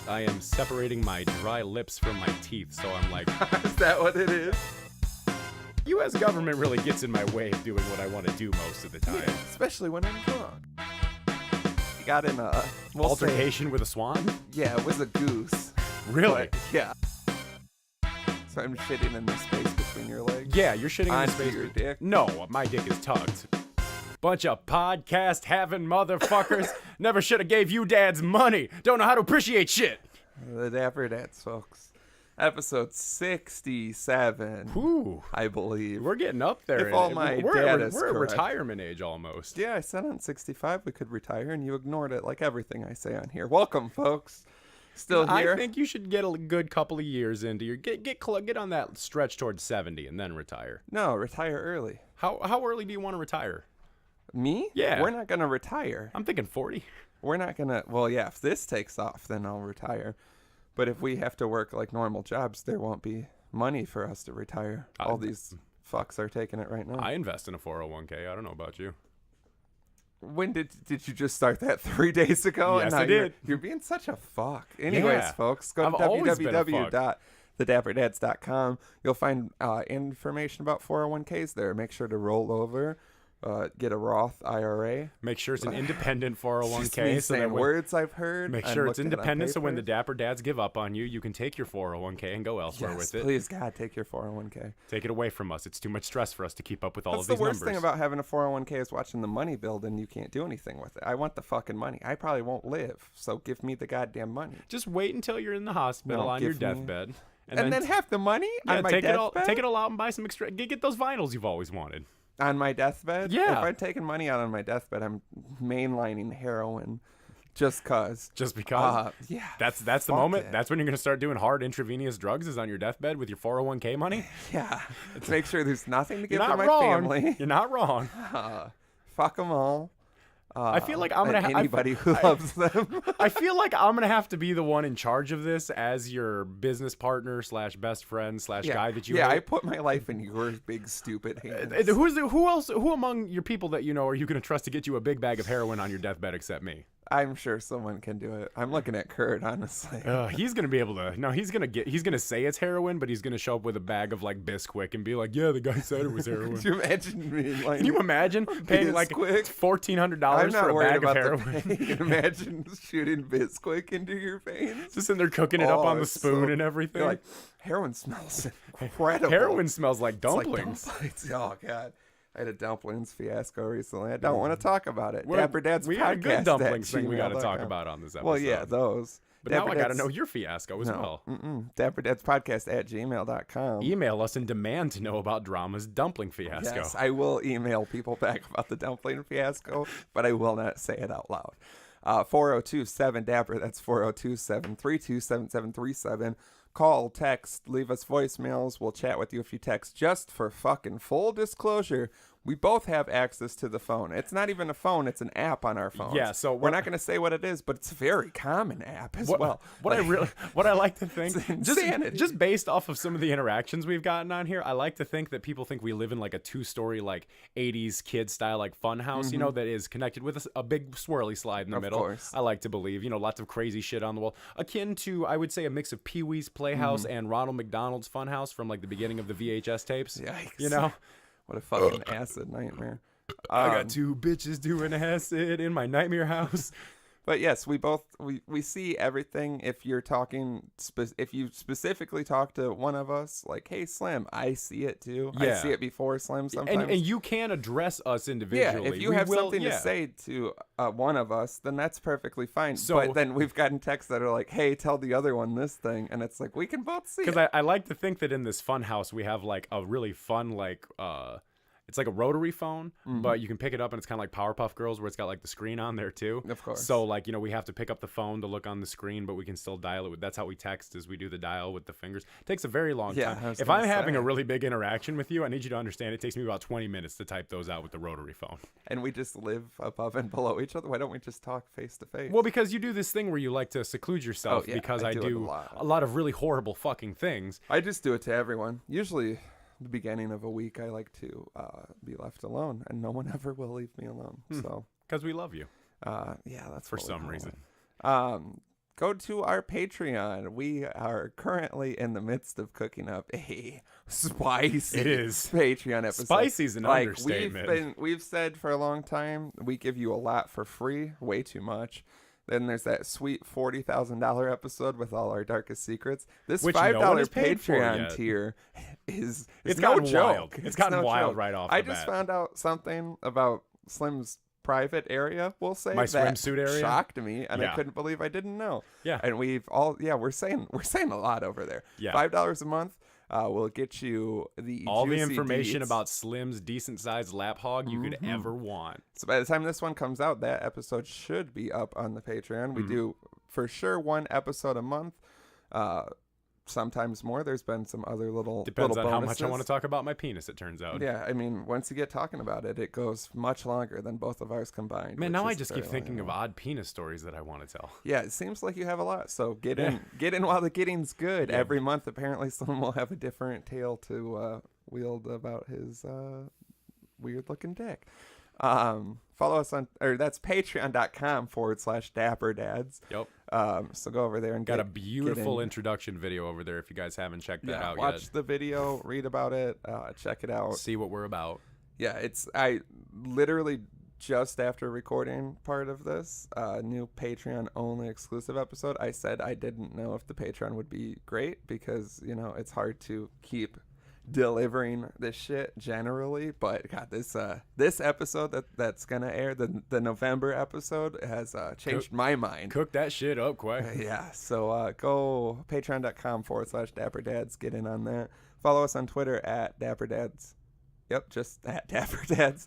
I am separating my dry lips from my teeth, so I'm like... Is that what it is? U.S. government really gets in my way of doing what I want to do most of the time. Yeah, especially when I'm drunk. You got in a... Altercation with a swan? Yeah, it was a goose. Really? But, yeah. So I'm shitting in the space between your legs? Yeah, you're shitting in the Onto space. your dick? No, my dick is tugged. Bunch of podcast-having motherfuckers. Never should have gave you dads money. Don't know how to appreciate shit. The Dapper Dads, folks. Episode 67, Whew. I believe. We're getting up there. If all my data is we're at correct. retirement age almost. Yeah, I said on 65 we could retire, and you ignored it like everything I say on here. Welcome, folks. Still here. I think you should get a good couple of years into your get on that stretch towards 70 and then retire. No, retire early. How early do you want to retire? Me? Yeah. We're not going to retire. I'm thinking 40. We're not going to... Well, yeah, if this takes off, then I'll retire. But if we have to work like normal jobs, there won't be money for us to retire. All these fucks are taking it right now. I invest in a 401k. I don't know about you. When did you just start that 3 days ago? Yes, and now I did. You're being such a fuck. Anyways, Yeah. folks, go to I've always been a fuck. www.thedapperdads.com. You'll find information about 401ks there. Make sure to roll over. Get a Roth IRA. Make sure it's an independent 401k. Just me so that saying when, words I've heard. make and sure it's looked at on independent so when the papers. Dapper Dads give up on you, you can take your 401k and go elsewhere Yes, with it. please, God, take your 401k. Take it away from us. It's too much stress for us to keep up with all That's of these the worst numbers. thing about having a 401k is watching the money build and you can't do anything with it. I want the fucking money. I probably won't live, so give me the goddamn money. Just wait until you're in the hospital No, on your give me- deathbed. And then have the money on my take deathbed? it all out and buy some extra. Get those vinyls you've always wanted. On my deathbed? Yeah. If I'm taking money out on my deathbed, I'm mainlining heroin just cause. Just because. Yeah. That's the fuck moment. it. That's when you're gonna start doing hard intravenous drugs. Is on your deathbed with your 401k money. Yeah. Let's make sure there's nothing to give You're to not my wrong. family. You're not wrong. Fuck them all. I feel like I'm gonna and anybody who loves them. I feel like I'm gonna have to be the one in charge of this as your business partner / best friend / guy that you. Yeah, I hate. put my life in your big stupid hands. Who among your people that you know are you gonna trust to get you a big bag of heroin on your deathbed except me? I'm sure someone can do it. I'm looking at Kurt, honestly. He's gonna be able to. No, he's gonna say it's heroin, but he's gonna show up with a bag of like Bisquick and be like, "Yeah, the guy said it was heroin." Could you imagine me like? Can you imagine paying like Bisquick? $1,400 for a bag of heroin? Imagine shooting Bisquick into your veins. Just in there cooking it up on the it's spoon so- and everything. You're like, heroin smells incredible. Heroin smells like It's like dumplings. dumplings. Oh god, I had a dumplings fiasco recently. I don't want to talk about it. Well, Dapper Dad's we had a good podcast dumplings at thing we got to talk gmail.com. about on this episode. Well, yeah, those. But now I got to Dad's- know your fiasco as well. Dapper Dad's podcast at gmail.com. Email us and demand to know about Drama's dumpling fiasco. Yes, I will email people back about the dumpling fiasco, but I will not say it out loud. 4027-DAPPER, that's 4027-327737. Call, text, leave us voicemails. We'll chat with you if you text. Just for fucking full disclosure, we both have access to the phone. It's not even a phone, it's an app on our phones. Yeah, so we're not going to say what it is, but it's a very common app as well. What I like to think, It's insanity. just based off of some of the interactions we've gotten on here, I like to think that people think we live in like a 2-story like 80s kid style like fun house, you know, that is connected with a big swirly slide in the middle. course. I like to believe, you know, lots of crazy shit on the wall, akin to I would say a mix of Pee-wee's Playhouse and Ronald McDonald's Funhouse from like the beginning of the VHS tapes. Yikes. You know. What a fucking acid nightmare. I got 2 bitches doing acid in my nightmare house. But yes, we see everything. If you're talking, if you specifically talk to one of us, like, hey, Slim, I see it too. Yeah. I see it before Slim sometimes. And you can address us yeah, individually. if you We have will- something yeah. to say to one of us, then that's perfectly fine. So- but then we've gotten texts that are like, hey, tell the other one this thing. And it's like, we can both see it. Because I like to think that in this fun house we have like a really fun like it's like a rotary phone, but you can pick it up and it's kind of like Powerpuff Girls where it's got like the screen on there too. Of course. So like, you know, we have to pick up the phone to look on the screen, but we can still dial it with, that's how we text is we do the dial with the fingers. It takes a very long Yeah, I time. was If gonna I'm having say. a really big interaction with you, I need you to understand it takes me about 20 minutes to type those out with the rotary phone. And we just live above and below each other. Why don't we just talk face to face? Well, because you do this thing where you like to seclude yourself Oh, yeah, because I I do it do a lot. a lot of really horrible fucking things. I just do it to everyone. Usually, the beginning of a week, I like to be left alone, and no one ever will leave me alone. So, Because we love you. yeah, that's For what we some call reason. it. go to our Patreon. We are currently in the midst of cooking up a spicy Patreon episode. Spicy's an understatement. We've said for a long time, we give you a lot for free, way too much. Then there's that sweet $40,000 episode with all our darkest secrets. This $5 Patreon tier is no joke. It's gotten wild right off the bat. I just found out something about Slim's private area, we'll say, my that swimsuit area shocked me, and I couldn't believe I didn't know. Yeah, and we're saying a lot over there. Yeah, $5 a month will get you all the information deets about Slim's decent sized lap hog you could ever want. So by the time this one comes out, that episode should be up on the Patreon. We do for sure one episode a month. Sometimes more. There's been some other depends on bonuses. how much I want to talk about my penis, it turns out. Yeah, I mean, once you get talking about it, it goes much longer than both of ours combined. Man, now I just keep thinking of odd penis stories that I want to tell. Yeah, it seems like you have a lot. So get in while the getting's good. Yeah. Every month, apparently, someone will have a different tale to wield about his weird looking dick. Follow us on, or that's patreon.com/dapperdads. Yep. So go over there and got a beautiful introduction video over there if you guys haven't checked that out yet. Watch the video, read about it, check it out. See what we're about. Yeah, I literally just after recording part of this new Patreon only exclusive episode, I said I didn't know if the Patreon would be great because, it's hard to keep delivering this shit generally, but God, this episode that's gonna air, the November episode, has changed my mind. Cook that shit up quick. Yeah, so go patreon.com/dapperdads, get in on that. Follow us on Twitter at dapperdads. Yep, just at dapperdads.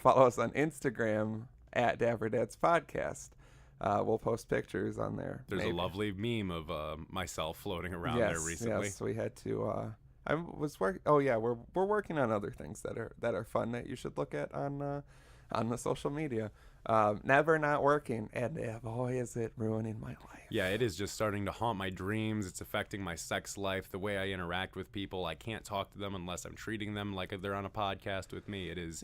Follow us on Instagram at dapperdadspodcast. We'll post pictures on there. There's a lovely meme of myself floating around there recently. Yes, we had to we're working on other things that are fun that you should look at on the social media. Never not working, and boy is it ruining my life. Yeah, it is just starting to haunt my dreams. It's affecting my sex life, the way I interact with people. I can't talk to them unless I'm treating them like they're on a podcast with me. It is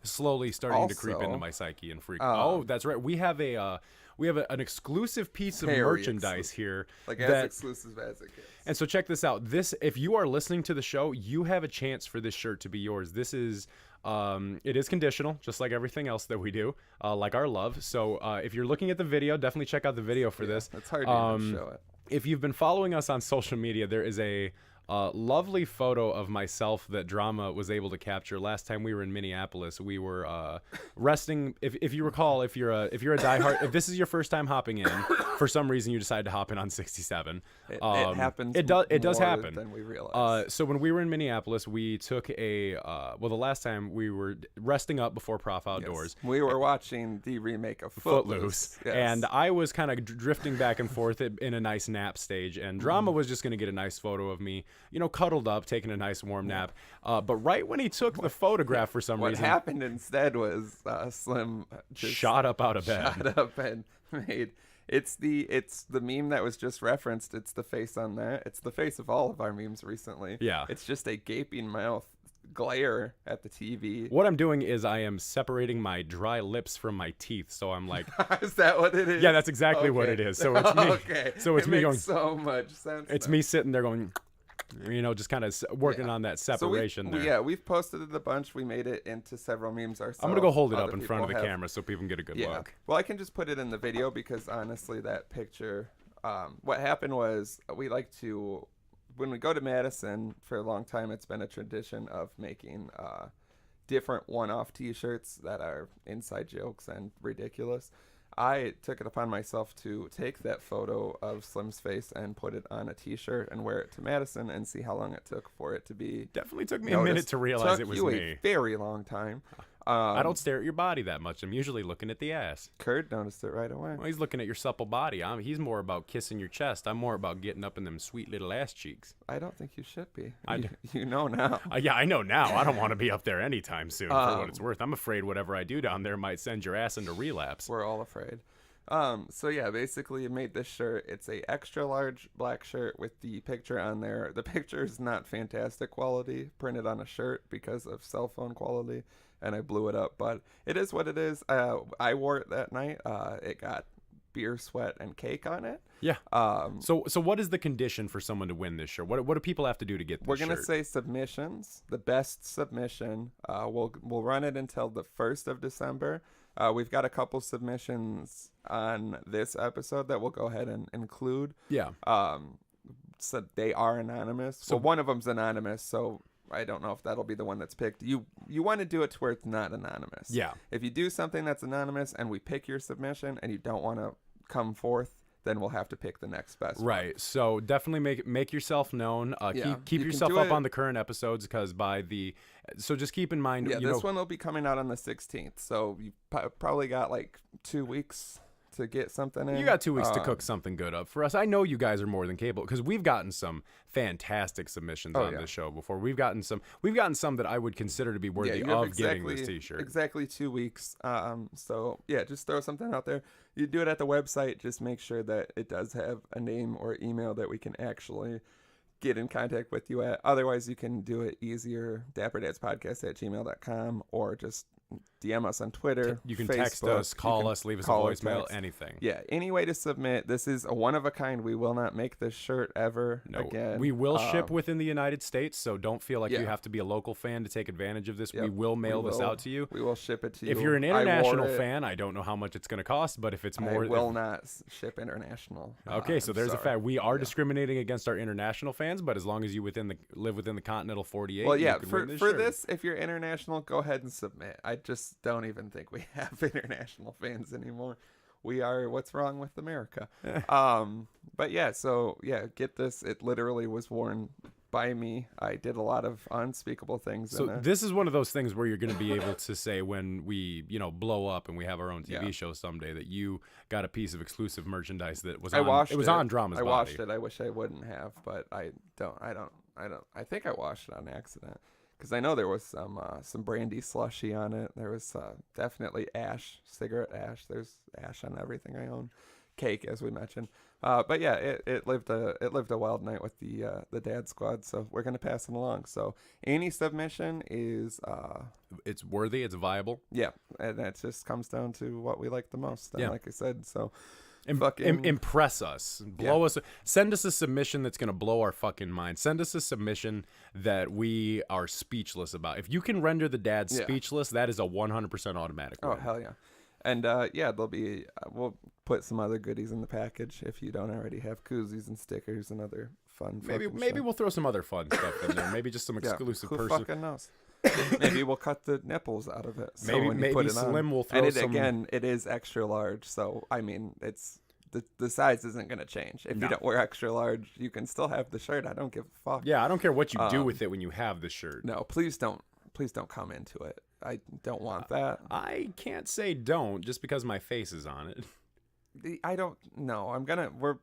slowly starting to creep into my psyche and freak. That's right. We have an exclusive piece of merchandise here. As exclusive as it gets. And so check this out. If you are listening to the show, you have a chance for this shirt to be yours. This is, it is conditional, just like everything else that we do, like our love. So if you're looking at the video, definitely check out the video for this. It's hard to even show it. If you've been following us on social media, there is a lovely photo of myself that Drama was able to capture last time we were in Minneapolis. We were resting. If you recall, if you're a diehard, if this is your first time hopping in, for some reason you decide to hop in on 67. It happens. It does happen than we realize. So when we were in Minneapolis, we took the last time we were resting up before Prof Outdoors. Yes. We were watching the remake of Footloose. Yes. And I was kind of drifting back and forth in a nice nap stage, and Drama was just going to get a nice photo of me, cuddled up, taking a nice warm nap. But right when he took the photograph, for some reason, what happened instead was Slim just shot up out of bed. Shot up and made. It's the meme that was just referenced. It's the face on that. It's the face of all of our memes recently. Yeah. It's just a gaping mouth glare at the TV. What I'm doing is I am separating my dry lips from my teeth. So I'm like, is that what it is? Yeah, that's exactly what it is. So it's me. Okay. So it's it me makes going. So much sense. It's me sitting there going. Just kind of working on that separation there. We've posted it a bunch. We made it into several memes ourselves. I'm going to go hold it up in front of the camera so people can get a good look. Well, I can just put it in the video because honestly, that picture, what happened was we like to, when we go to Madison, for a long time, it's been a tradition of making different one-off t-shirts that are inside jokes and ridiculous. I took it upon myself to take that photo of Slim's face and put it on a t-shirt and wear it to Madison and see how long it took for it to be. Definitely took me a minute to realize it was me. A very long time. I don't stare at your body that much. I'm usually looking at the ass. Kurt noticed it right away. Well, he's looking at your supple body. He's more about kissing your chest. I'm more about getting up in them sweet little ass cheeks. I don't think you should be. You know now. Yeah, I know now. I don't want to be up there anytime soon for what it's worth. I'm afraid whatever I do down there might send your ass into relapse. We're all afraid. So yeah, basically you made this shirt. It's a extra large black shirt with the picture on there. The picture is not fantastic quality printed on a shirt because of cell phone quality, and I blew it up, but it is what it is. I wore it that night. It got beer, sweat, and cake on it. Yeah. So what is the condition for someone to win this shirt? What do people have to do to get this We're gonna shirt? say submissions. The best submission. We'll run it until the 1st of December. We've got a couple submissions on this episode that we'll go ahead and include. Yeah. So they are anonymous. So one of them's anonymous. So I don't know if that'll be the one that's picked. You want to do it to where it's not anonymous. Yeah. If you do something that's anonymous and we pick your submission and you don't want to come forth, then we'll have to pick the next best right one. So definitely make yourself known. Keep yourself up on the current episodes, because so just keep in mind, this one will be coming out on the 16th, so you probably got like 2 weeks to get something in. You got 2 weeks to cook something good up for us. I know you guys are more than capable, because we've gotten some fantastic submissions on this show before. We've gotten some that I would consider to be worthy of getting this t-shirt. Exactly 2 weeks. So yeah, just throw something out there. You do it at the website. Just make sure that it does have a name or email that we can actually get in contact with you at. Otherwise, you can do it easier, dapperdadspodcast@gmail.com, or just DM us on Twitter. You can Facebook, text us, call us, leave us a voicemail, anything. Yeah, any way to submit. This is a one of a kind. We will not make this shirt ever again. We will ship within the United States, so don't feel like you have to be a local fan to take advantage of this. Yep. We will mail this out to you. We will ship it to you. If you're an international fan, I don't know how much it's going to cost, but if it's more... I will not ship international. Okay, so there's a fact. We are discriminating against our international fans, but as long as you live within the continental 48, well, yeah, you can for win this for shirt. this, if you're international, go ahead and submit. I just don't even think we have international fans anymore. We are what's wrong with America. But yeah, so yeah, get this. It literally was worn by me. I did a lot of unspeakable things. So this is one of those things where you're going to be able to say, when we, blow up and we have our own TV show someday, that you got a piece of exclusive merchandise that was on Drama's body. I washed it. I wish I wouldn't have, but I think I washed it on accident. Because I know there was some brandy slushy on it. There was definitely cigarette ash. There's ash on everything I own. Cake, as we mentioned. But yeah, it lived a wild night with the Dad Squad. So we're gonna pass it along. So any submission is it's worthy. It's viable. Yeah, and it just comes down to what we like the most. And like I said, so. Impress us, us, send us a submission that's gonna blow our fucking mind. Send us a submission that we are speechless about. If you can render the dad speechless, that is a 100% automatic win. Oh hell yeah. And there'll be we'll put some other goodies in the package if you don't already have koozies and stickers and other fun. Maybe we'll throw some other fun stuff in there. Maybe just some exclusive who person. Fucking knows? Maybe we'll cut the nipples out of it. So maybe put it Slim on, will throw and some. Again, it is extra large, so I mean, it's the size isn't gonna change. If you don't wear extra large, you can still have the shirt. I don't give a fuck. Yeah, I don't care what you do with it when you have the shirt. No, please don't come into it. I don't want that. I can't say don't just because my face is on it. I don't know.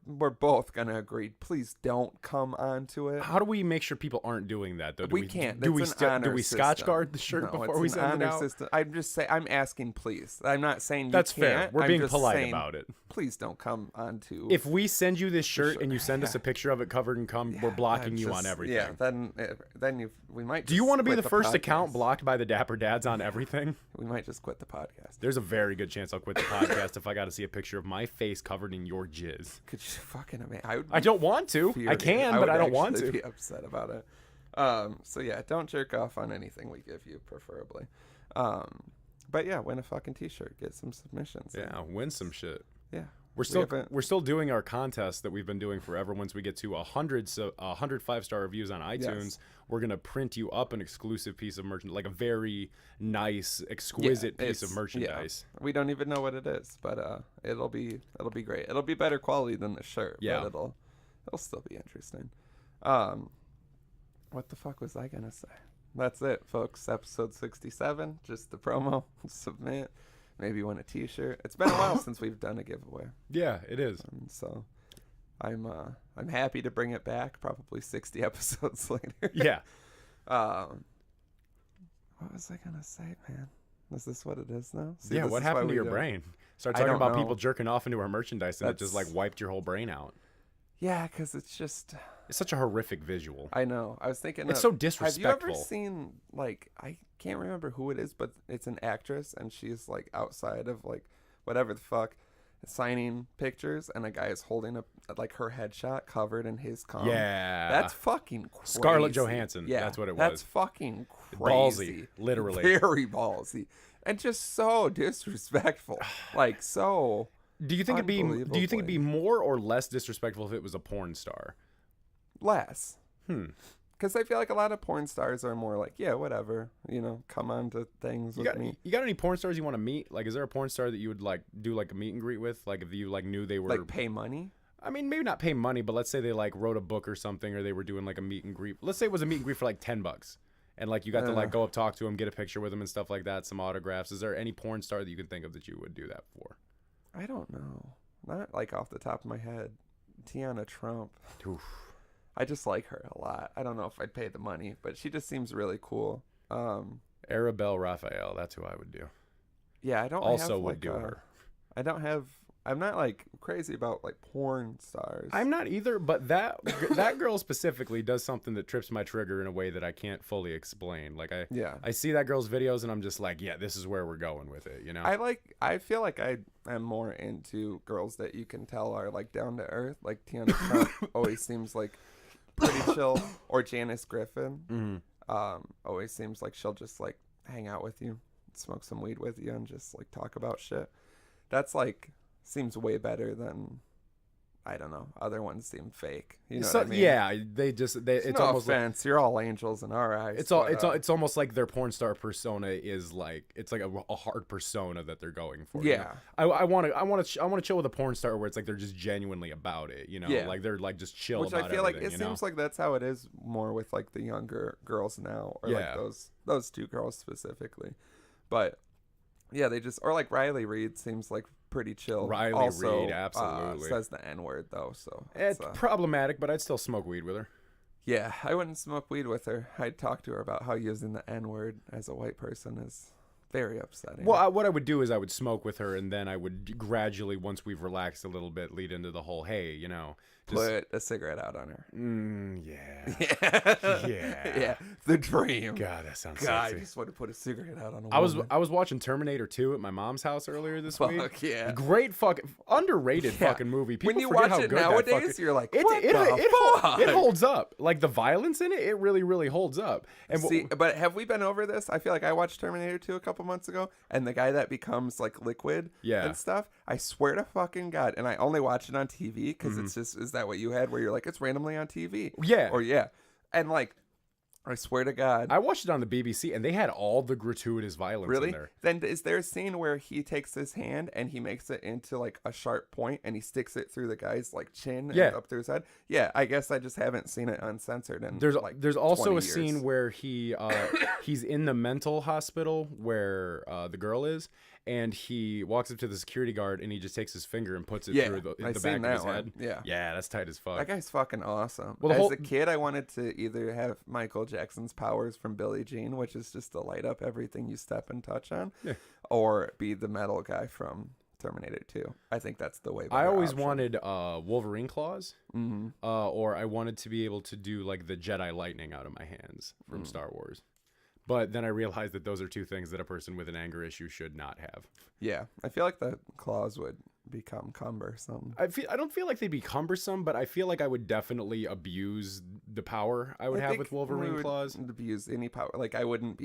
We're both gonna agree. Please don't come onto it. How do we make sure people aren't doing that though? We can't. Do we Scotch guard the shirt before we send it out? System. I'm asking, please. I'm not saying that's you can't. fair. We're being polite about it. Please don't come onto. If we send you this shirt and you send us a picture of it covered in cum, we're blocking you on everything. Yeah, then we might. Do you want to be the first account blocked by the Dapper Dads on everything? We might just quit the podcast. There's a very good chance I'll quit the podcast if I got to see a picture of my face covered in your jizz. Could you fucking imagine? I don't want to. I can, but I don't want to. I would be upset about it. So yeah, don't jerk off on anything we give you, preferably. But yeah, win a fucking t-shirt. Get some submissions. Yeah, win some shit. Yeah. We're still doing our contest that we've been doing forever. Once we get to 100 5-star reviews on iTunes, we're gonna print you up an exclusive piece of merchandise, like a very nice, exquisite piece of merchandise. Yeah. We don't even know what it is, but it'll be great. It'll be better quality than the shirt. Yeah, but it'll still be interesting. What the fuck was I gonna say? That's it, folks. Episode 67. Just the promo. Submit. Maybe win a t-shirt. It's been a while since we've done a giveaway. Yeah, it is. So I'm happy to bring it back, probably 60 episodes later. Yeah. What was I gonna say, man? Is this what it is now? See, what happened to your brain? Start talking about people jerking off into our merchandise, and it just like wiped your whole brain out. Yeah, because it's such a horrific visual. I know. I was thinking it's so disrespectful. Have you ever seen, like, I can't remember who it is, but it's an actress, and she's like outside of like whatever the fuck, signing pictures, and a guy is holding a like her headshot covered in his cum. Yeah. That's fucking crazy. Scarlett Johansson. Yeah, that's what it was. That's fucking crazy. Ballsy, literally. Very ballsy. And just so disrespectful. Like, so Do you think it'd be more or less disrespectful if it was a porn star? Less. Because I feel like a lot of porn stars are more like, yeah, whatever, come on to things with me. You got any porn stars you want to meet? Like, is there a porn star that you would like do like a meet and greet with? Like, if you like knew they were like pay money? I mean, maybe not pay money, but let's say they like wrote a book or something, or they were doing like a meet and greet. Let's say it was a meet and greet for like $10, and like you got to like go up, talk to him, get a picture with him and stuff like that, some autographs. Is there any porn star that you can think of that you would do that for? I don't know. Not like off the top of my head. Tiana Trump. Oof. I just like her a lot. I don't know if I'd pay the money, but she just seems really cool. Arabelle Raphael, that's who I would do. Yeah, I don't also have, would like, do her. I'm not like crazy about like porn stars. I'm not either, but that girl specifically does something that trips my trigger in a way that I can't fully explain. Like I see that girl's videos and I'm just like, yeah, this is where we're going with it, I feel like I am more into girls that you can tell are like down to earth. Like Tiana Trump always seems like pretty chill, or Janice Griffin. Always seems like she'll just like hang out with you, smoke some weed with you, and just like talk about shit. That's like seems way better than, I don't know, other ones seem fake. You know what I mean? Yeah, it's no almost offense, you're all angels in our eyes. It's almost like their porn star persona is like, it's like a hard persona that they're going for. Yeah, I want to chill with a porn star where it's like they're just genuinely about it. Like they're like just chill. Which about I feel like it seems like that's how it is more with like the younger girls now, or like those two girls specifically. But yeah, they just, or like Riley Reid seems like pretty chill. Reid, absolutely. Says the N-word though, so it's problematic, but I'd still smoke weed with her. Yeah, I wouldn't smoke weed with her. I'd talk to her about how using the N-word as a white person is very upsetting. Well, what I would do is I would smoke with her, and then I would gradually, once we've relaxed a little bit, lead into the whole, hey, just put a cigarette out on her. Yeah. The dream. God, that sounds sexy. I just want to put a cigarette out on a woman. I was watching Terminator 2 at my mom's house earlier this week. Fuck yeah. Great fucking underrated fucking movie. People when you forget watch how it good nowadays, you're like, it holds up. Like the violence in it, it really, really holds up. And but have we been over this? I feel like I watched Terminator 2 a couple months ago, and the guy that becomes like liquid and stuff, I swear to fucking God, and I only watch it on TV because it's just, is that what you had where you're like, it's randomly on TV? Yeah. Or and like, I swear to God, I watched it on the BBC and they had all the gratuitous violence in there. Then is there a scene where he takes his hand and he makes it into like a sharp point and he sticks it through the guy's like chin and up through his head? Yeah, I guess I just haven't seen it uncensored. And there's also a scene where he's in the mental hospital where the girl is, and he walks up to the security guard and he just takes his finger and puts it through the back of his head. Yeah, that's tight as fuck. That guy's fucking awesome. Well, as a kid, I wanted to either have Michael Jackson's powers from Billie Jean, which is just to light up everything you step and touch on, or be the metal guy from Terminator 2. I think that's the way. I always wanted Wolverine claws, or I wanted to be able to do like the Jedi lightning out of my hands from Star Wars. But then I realized that those are two things that a person with an anger issue should not have. Yeah, I feel like the claws would become cumbersome. I don't feel like they'd be cumbersome, but I feel like I would definitely abuse the power I would have with Wolverine claws. Abuse any power. Like I wouldn't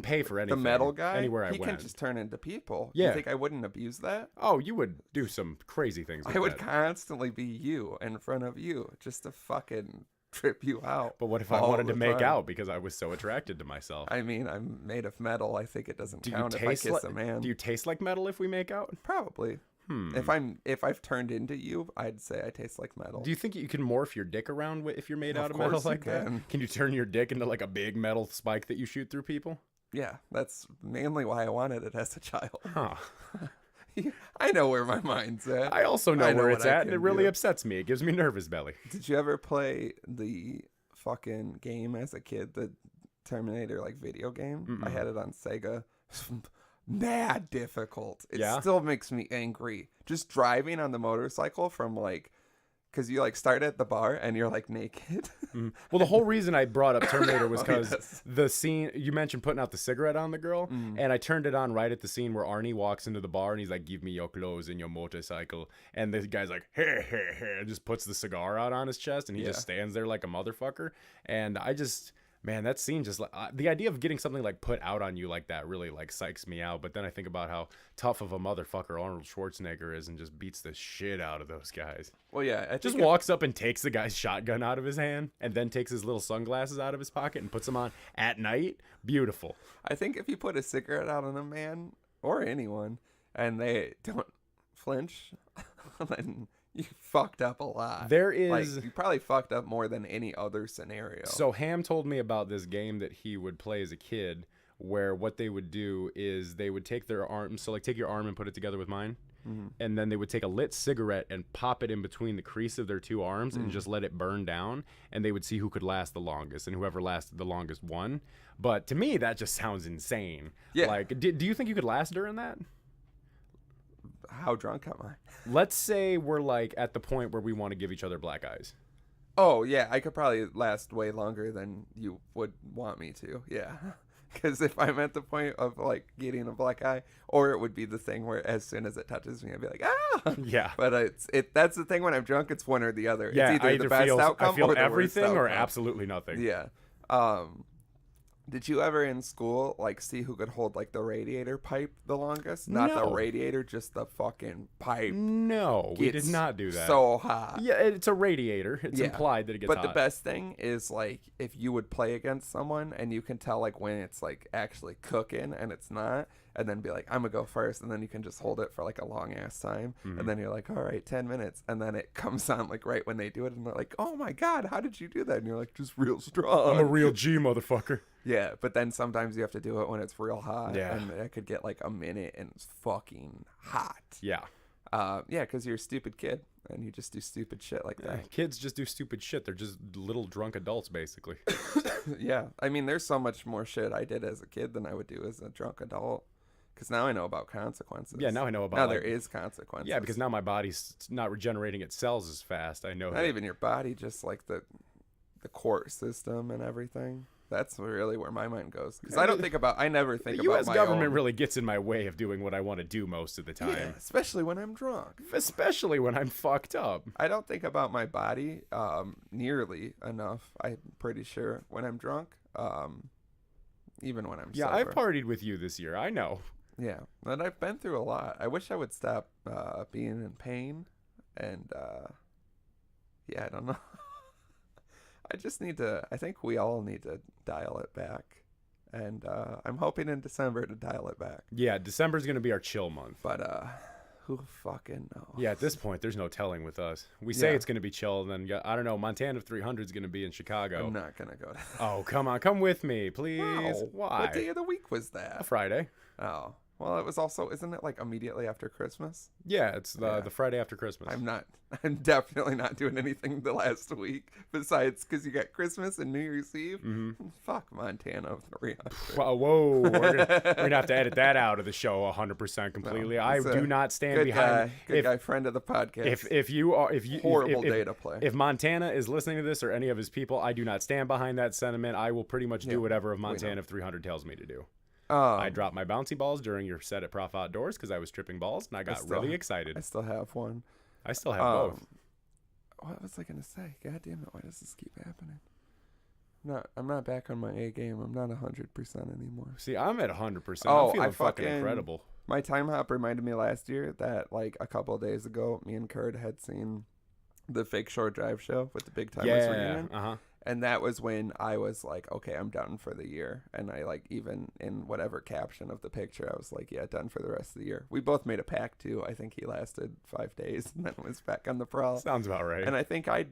pay for anything. The metal guy anywhere he went. Can just turn into people. Yeah. You think I wouldn't abuse that? Oh, you would do some crazy things with I would constantly be you in front of you just to fucking trip you out. But what if I wanted to make out because I was so attracted to myself? I mean, I'm made of metal. I think it doesn't count if I kiss a man. Do you taste like metal if we make out? Probably. If I've turned into you, I'd say I taste like metal. Do you think you can morph your dick around if you're made out of metal like that? Can you turn your dick into like a big metal spike that you shoot through people? Yeah, that's mainly why I wanted it as a child. Huh. I know where my mind's at. I also know where it's at, and it really upsets me. It gives me nervous belly. Did you ever play the fucking game as a kid, the Terminator like video game? I had it on Sega. Mad difficult. It still makes me angry. Just driving on the motorcycle from like because you like start at the bar and you're like naked. Well, the whole reason I brought up Terminator was because yes. the scene you mentioned putting out the cigarette on the girl, and I turned it on right at the scene where Arnie walks into the bar and he's like, "Give me your clothes and your motorcycle," and the guy's like, "Hey, hey, hey," and just puts the cigar out on his chest, and he just stands there like a motherfucker. And I just. Man, that scene just like the idea of getting something like put out on you like that really like psychs me out. But then I think about how tough of a motherfucker Arnold Schwarzenegger is and just beats the shit out of those guys. Well, yeah, I just walks up and takes the guy's shotgun out of his hand and then takes his little sunglasses out of his pocket and puts them on at night. Beautiful. I think if you put a cigarette out on a man or anyone and they don't flinch, then you fucked up a lot. There is... Like, you probably fucked up more than any other scenario. So Ham told me about this game that he would play as a kid where what they would do is they would take their arm... So, like, take your arm and put it together with mine. And then they would take a lit cigarette and pop it in between the crease of their two arms and just let it burn down. And they would see who could last the longest. And whoever lasted the longest won. But to me, that just sounds insane. Yeah. Like, do you think you could last during that? How drunk am I? Let's say we're like at the point where we want to give each other black eyes. Oh, yeah. I could probably last way longer than you would want me to. Yeah. Because if I'm at the point of like getting a black eye, or it would be the thing where as soon as it touches me, I'd be like, ah. Yeah. But that's the thing when I'm drunk, it's one or the other. Yeah, it's either the best outcome I feel or the everything worst or outcome. absolutely nothing. Yeah. Did you ever in school like see who could hold like the radiator pipe the longest? Not the radiator, just the fucking pipe. No, we did not do that. So hot. Yeah, it's a radiator. It's implied that it gets hot. But the best thing is like if you would play against someone and you can tell like when it's like actually cooking and it's not, and then be like, I'm gonna go first, and then you can just hold it for like a long ass time, and then you're like, all right, 10 minutes, and then it comes on like right when they do it, and they're like, oh my god, how did you do that? And you're like, just real strong. I'm a real G motherfucker. Yeah, but then sometimes you have to do it when it's real hot. Yeah. And it could get like a minute and it's fucking hot. Yeah. Yeah, because you're a stupid kid and you just do stupid shit like that. Kids just do stupid shit. They're just little drunk adults, basically. Yeah. I mean, there's so much more shit I did as a kid than I would do as a drunk adult. Because now I know about consequences. Yeah, now I know about... Now there is consequences. Yeah, because now my body's not regenerating its cells as fast. I know not even your body, just like the court system and everything. That's really where my mind goes. Because I never think about my U.S. government really gets in my way of doing what I want to do most of the time. Yeah, especially when I'm drunk. Especially when I'm fucked up. I don't think about my body nearly enough, I'm pretty sure, when I'm drunk. Even when I'm sober. Yeah, I partied with you this year. I know. Yeah, and I've been through a lot. I wish I would stop being in pain. And, yeah, I don't know. I think we all need to dial it back. And I'm hoping in December to dial it back. Yeah, December's going to be our chill month. But who fucking knows? Yeah, at this point, there's no telling with us. We say it's going to be chill, and then, I don't know, Montana 300 is going to be in Chicago. I'm not going to go to that. Oh, come on. Come with me, please. No. Why? What day of the week was that? A Friday. Oh. Well, it was also, isn't it like immediately after Christmas? Yeah, it's the Friday after Christmas. I'm definitely not doing anything the last week besides because you got Christmas and New Year's Eve. Mm-hmm. Fuck Montana 300. Whoa, we're gonna have to edit that out of the show 100% completely. No, I do not stand behind. Good guy, friend of the podcast. If you horrible data play. If Montana is listening to this or any of his people, I do not stand behind that sentiment. I will pretty much do whatever Montana 300 tells me to do. I dropped my bouncy balls during your set at Prof Outdoors because I was tripping balls and I got really excited. I still have one. I still have both. What was I gonna say? God damn it! Why does this keep happening? I'm not back on my A game. I'm not 100% anymore. See, I'm at 100%. Oh, I'm feeling fucking incredible. My time hop reminded me last year that like a couple of days ago, me and Kurt had seen the Fake Shore Drive show with the Big Timers reunion. And that was when I was like, okay, I'm done for the year. And I like, even in whatever caption of the picture, I was like, yeah, done for the rest of the year. We both made a pact too. I think he lasted 5 days and then was back on the prowl. Sounds about right. And I think I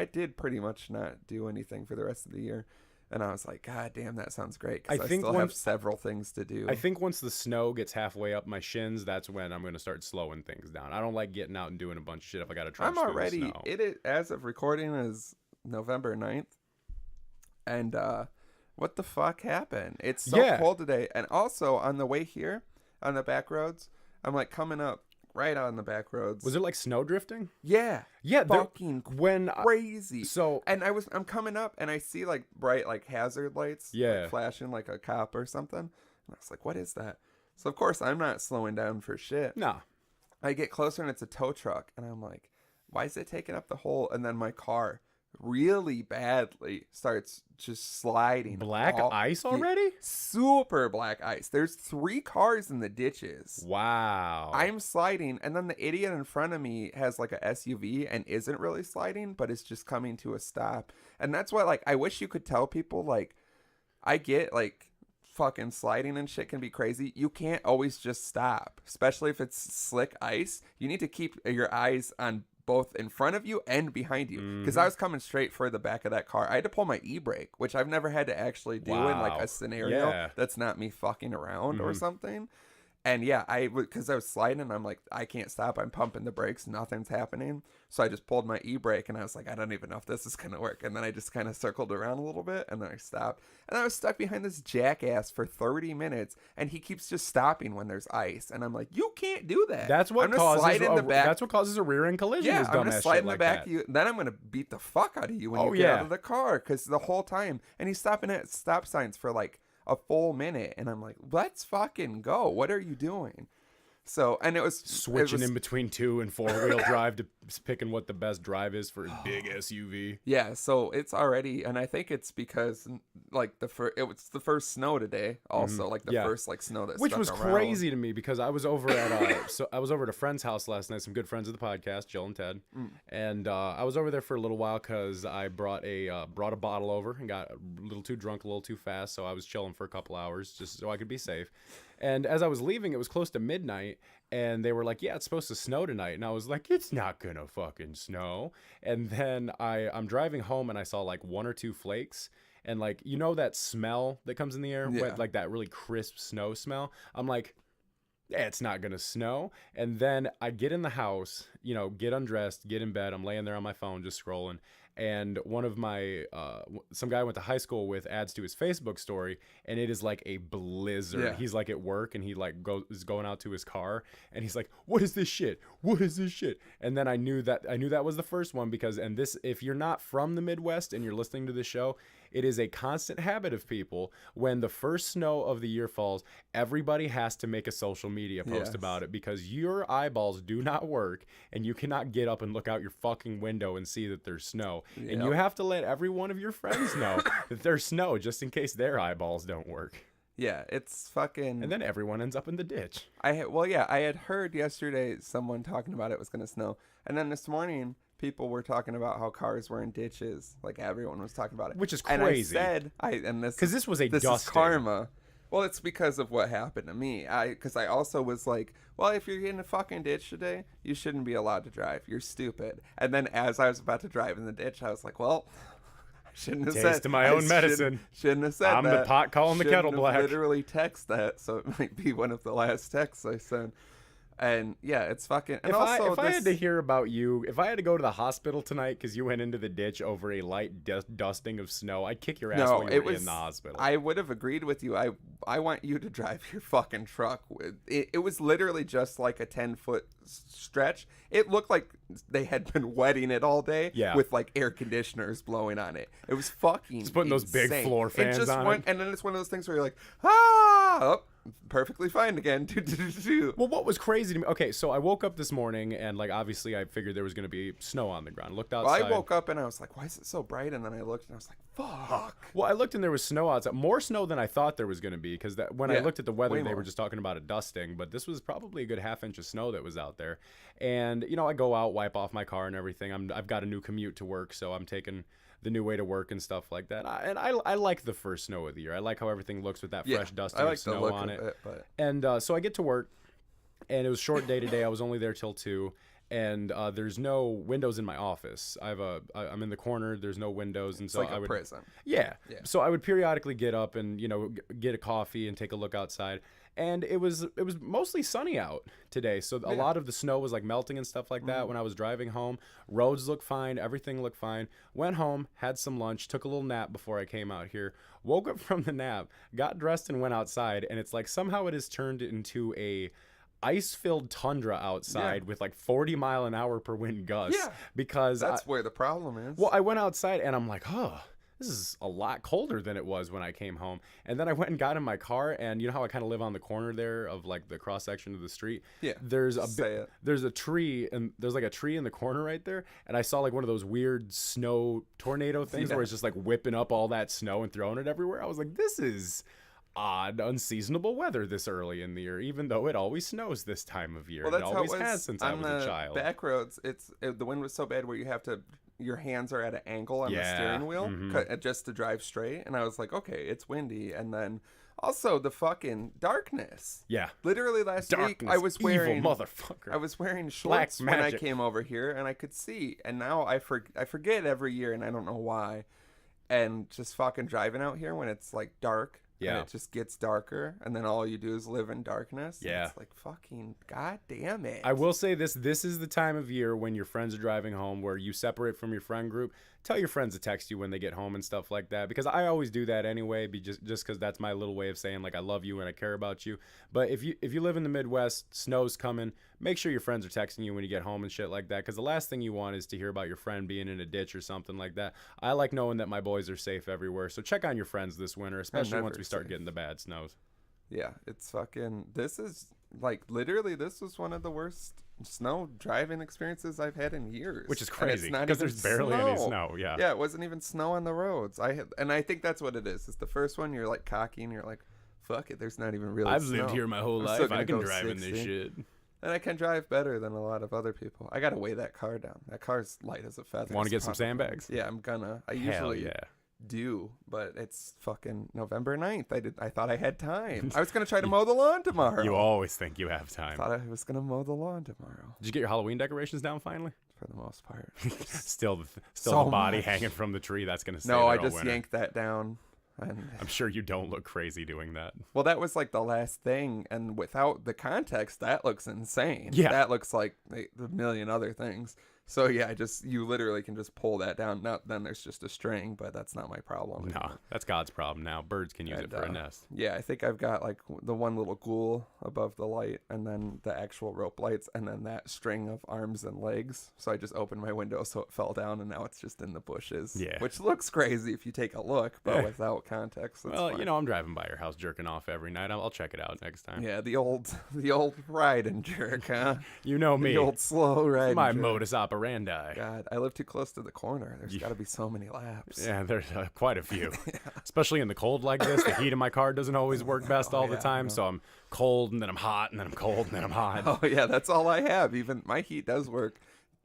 did pretty much not do anything for the rest of the year. And I was like, God damn, that sounds great. Because I still have several things to do. I think once the snow gets halfway up my shins, that's when I'm going to start slowing things down. I don't like getting out and doing a bunch of shit if I got to trudge through the snow. It is, as of recording, is November 9th. And what the fuck happened? It's so cold today. And also on the way here, on the back roads, I'm like coming up right on the back roads. Was it like snow drifting? Yeah. Yeah. Fucking crazy. So. And I'm coming up and I see like bright like hazard lights. Yeah. Like, flashing like a cop or something. And I was like, what is that? So of course I'm not slowing down for shit. Nah. I get closer and it's a tow truck. And I'm like, why is it taking up the whole? And then my car really badly starts just sliding. Black ice already? Super black ice. There's 3 cars in the ditches. Wow. I'm sliding, and then the idiot in front of me has like a SUV and isn't really sliding, but it's just coming to a stop. And that's what, like, I wish you could tell people, like, I get, like, fucking sliding and shit can be crazy. You can't always just stop, especially if it's slick ice. You need to keep your eyes on both in front of you and behind you, because I was coming straight for the back of that car. I had to pull my e-brake, which I've never had to actually do in like a scenario that's not me fucking around or something. And yeah, because I was sliding and I'm like, I can't stop. I'm pumping the brakes. Nothing's happening. So I just pulled my e-brake and I was like, I don't even know if this is going to work. And then I just kind of circled around a little bit and then I stopped. And I was stuck behind this jackass for 30 minutes and he keeps just stopping when there's ice. And I'm like, you can't do that. That's what causes a rear end collision. Yeah, I'm going to slide in the back of you. Then I'm going to beat the fuck out of you when you get out of the car. Because the whole time. And he's stopping at stop signs for like a full minute, and I'm like, let's fucking go. What are you doing? So, and it was switching in between 2 and 4-wheel drive to picking what the best drive is for a big SUV. Yeah, so it's already, and I think it's because like it was the first snow today, also like the first like snow that which was around. Crazy to me because I was over at I was over at a friend's house last night, some good friends of the podcast, Jill and Ted, and I was over there for a little while because I brought a bottle over and got a little too drunk, a little too fast, so I was chilling for a couple hours just so I could be safe. And as I was leaving, it was close to midnight, and they were like, yeah, it's supposed to snow tonight. And I was like, it's not gonna fucking snow. And then I'm driving home, and I saw like 1 or 2 flakes. And like, you know that smell that comes in the air? Yeah. Like that really crisp snow smell? I'm like, yeah, it's not gonna snow. And then I get in the house, get undressed, get in bed. I'm laying there on my phone just scrolling. And one of my some guy I went to high school with adds to his Facebook story, and it is like a blizzard. Yeah. He's like at work, and he like is going out to his car, and he's like, what is this shit? What is this shit? And then I knew that was the first one, because if you're not from the Midwest and you're listening to the show, it is a constant habit of people. When the first snow of the year falls, everybody has to make a social media post about it, because your eyeballs do not work, and you cannot get up and look out your fucking window and see that there's snow. Yep. And you have to let every one of your friends know that there's snow, just in case their eyeballs don't work. Yeah, it's fucking... And then everyone ends up in the ditch. I had heard yesterday someone talking about it was going to snow. And then this morning, people were talking about how cars were in ditches. Like, everyone was talking about it. Which is crazy. And I said... Because this was a dusting. This is karma. Well, it's because of what happened to me. Because I also was like, well, if you're in a fucking ditch today, you shouldn't be allowed to drive. You're stupid. And then as I was about to drive in the ditch, I was like, well... Shouldn't have Taste of my own medicine. Shouldn't have said I'm that. the pot calling the kettle black. Literally text that, so it might be one of the last texts I sent. And yeah, it's fucking. And if I had to hear about you, if I had to go to the hospital tonight because you went into the ditch over a light dusting of snow, I'd kick your ass while you were in the hospital. I would have agreed with you. I want you to drive your fucking truck. It was literally just like a 10-foot stretch. It looked like they had been wetting it all day with like air conditioners blowing on it. It was fucking just putting insane. Those big floor fans on it. And then it's one of those things where you're like, perfectly fine again. Well, what was crazy to me? Okay, so I woke up this morning and like obviously I figured there was going to be snow on the ground. Looked outside. Well, I woke up and I was like, why is it so bright? And then I looked and I was like, fuck. Well, I looked and there was snow outside. More snow than I thought there was going to be, because when I looked at the weather, they were just talking about a dusting, but this was probably a good half-inch of snow that was out there. And I go out, wipe off my car and everything. I've got a new commute to work, so I'm taking the new way to work and stuff like that. I like the first snow of the year. I like how everything looks with that fresh dusting of snow on it. And so I get to work, and it was a short day today. I was only there till 2, and there's no windows in my office. I'm in the corner. There's no windows, and so it's like a prison. Yeah. So I would periodically get up and get a coffee and take a look outside. And it was mostly sunny out today, so a lot of the snow was like melting and stuff like that. When I was driving home, roads looked fine, everything looked fine. Went home, had some lunch, took a little nap before I came out here. Woke up from the nap, got dressed and went outside, and it's like somehow it has turned into a ice-filled tundra outside with like 40-mile-an-hour per wind gusts. Yeah. Because that's where the problem is. Well, I went outside and I'm like, this is a lot colder than it was when I came home. And then I went and got in my car, and you know how I kind of live on the corner there of like the cross section of the street? Yeah. There's a tree, and there's like a tree in the corner right there. And I saw like one of those weird snow tornado things where it's just like whipping up all that snow and throwing it everywhere. I was like, this is odd, unseasonable weather this early in the year, even though it always snows this time of year. Well, that's it always how it was has since I was a child. Back roads, the wind was so bad where your hands are at an angle on the steering wheel just to drive straight. And I was like, okay, it's windy. And then also the fucking darkness. Yeah. Literally last week I was wearing evil motherfucker. I was wearing shorts when I came over here and I could see. And now I forget every year and I don't know why. And just fucking driving out here when it's like dark. Yeah. And it just gets darker, and then all you do is live in darkness. Yeah. It's like, fucking god damn it. I will say this is the time of year when your friends are driving home where you separate from your friend group. Tell your friends to text you when they get home and stuff like that, because I always do that anyway, just because that's my little way of saying, like, I love you and I care about you. But if you live in the Midwest, snow's coming, make sure your friends are texting you when you get home and shit like that, because the last thing you want is to hear about your friend being in a ditch or something like that. I like knowing that my boys are safe everywhere, so check on your friends this winter, especially once we start getting the bad snows. Yeah, it's fucking, this is, like, literally, this was one of the worst snow driving experiences I've had in years. Which is crazy, because there's barely any snow. Yeah, it wasn't even snow on the roads. And I think that's what it is. It's the first one, you're, like, cocky, and you're like, fuck it, there's not even really I've snow. lived here my whole life. I can drive 60. In this shit. And I can drive better than a lot of other people. I gotta weigh that car down. That car's light as a feather. Want to get some sandbags? Yeah, I'm gonna. I usually do, but it's fucking November 9th. I thought I had time. I was gonna try to mow the lawn tomorrow. You always think you have time. I thought I was gonna mow the lawn tomorrow. Did you get your Halloween decorations down finally? For the most part. still the body hanging from the tree. That's gonna stay there I all just winter. Yanked that down. And I'm sure you don't look crazy doing that. Well, that was like the last thing, and without the context, that looks insane. Yeah, that looks like a million other things. So yeah, you literally can just pull that down. Now then there's just a string, but that's not my problem. No, that's God's problem now. Birds can use it for a nest. Yeah, I think I've got like the one little ghoul above the light, and then the actual rope lights, and then that string of arms and legs. So I just opened my window so it fell down, and now it's just in the bushes. Yeah, which looks crazy if you take a look, but without context. Well, fine. I'm driving by your house jerking off every night. I'll check it out next time. Yeah, the old ride and jerk, huh? You know me. The old slow ride. My modus operandi. God, I live too close to the corner. There's got to be so many laps. Yeah, there's quite a few. Especially in the cold like this. The heat in my car doesn't always work best all the time. So I'm cold, and then I'm hot, and then I'm cold, and then I'm hot. Oh, yeah, that's all I have. Even my heat does work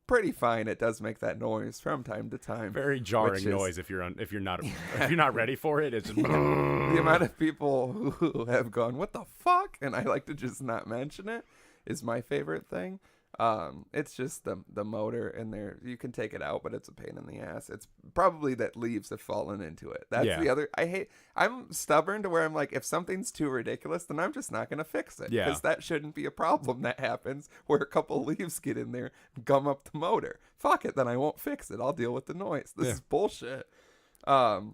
pretty fine. It does make that noise from time to time. Very jarring noise if you're not ready for it. It's just the amount of people who have gone, what the fuck? And I like to just not mention it is my favorite thing. It's just the motor in there. You can take it out, but it's a pain in the ass. It's probably that leaves have fallen into it. That's the other. I'm stubborn to where I'm like, if something's too ridiculous, then I'm just not gonna fix it. Because that shouldn't be a problem that happens where a couple leaves get in there and gum up the motor. Fuck it, then I won't fix it. I'll deal with the noise. This is bullshit. But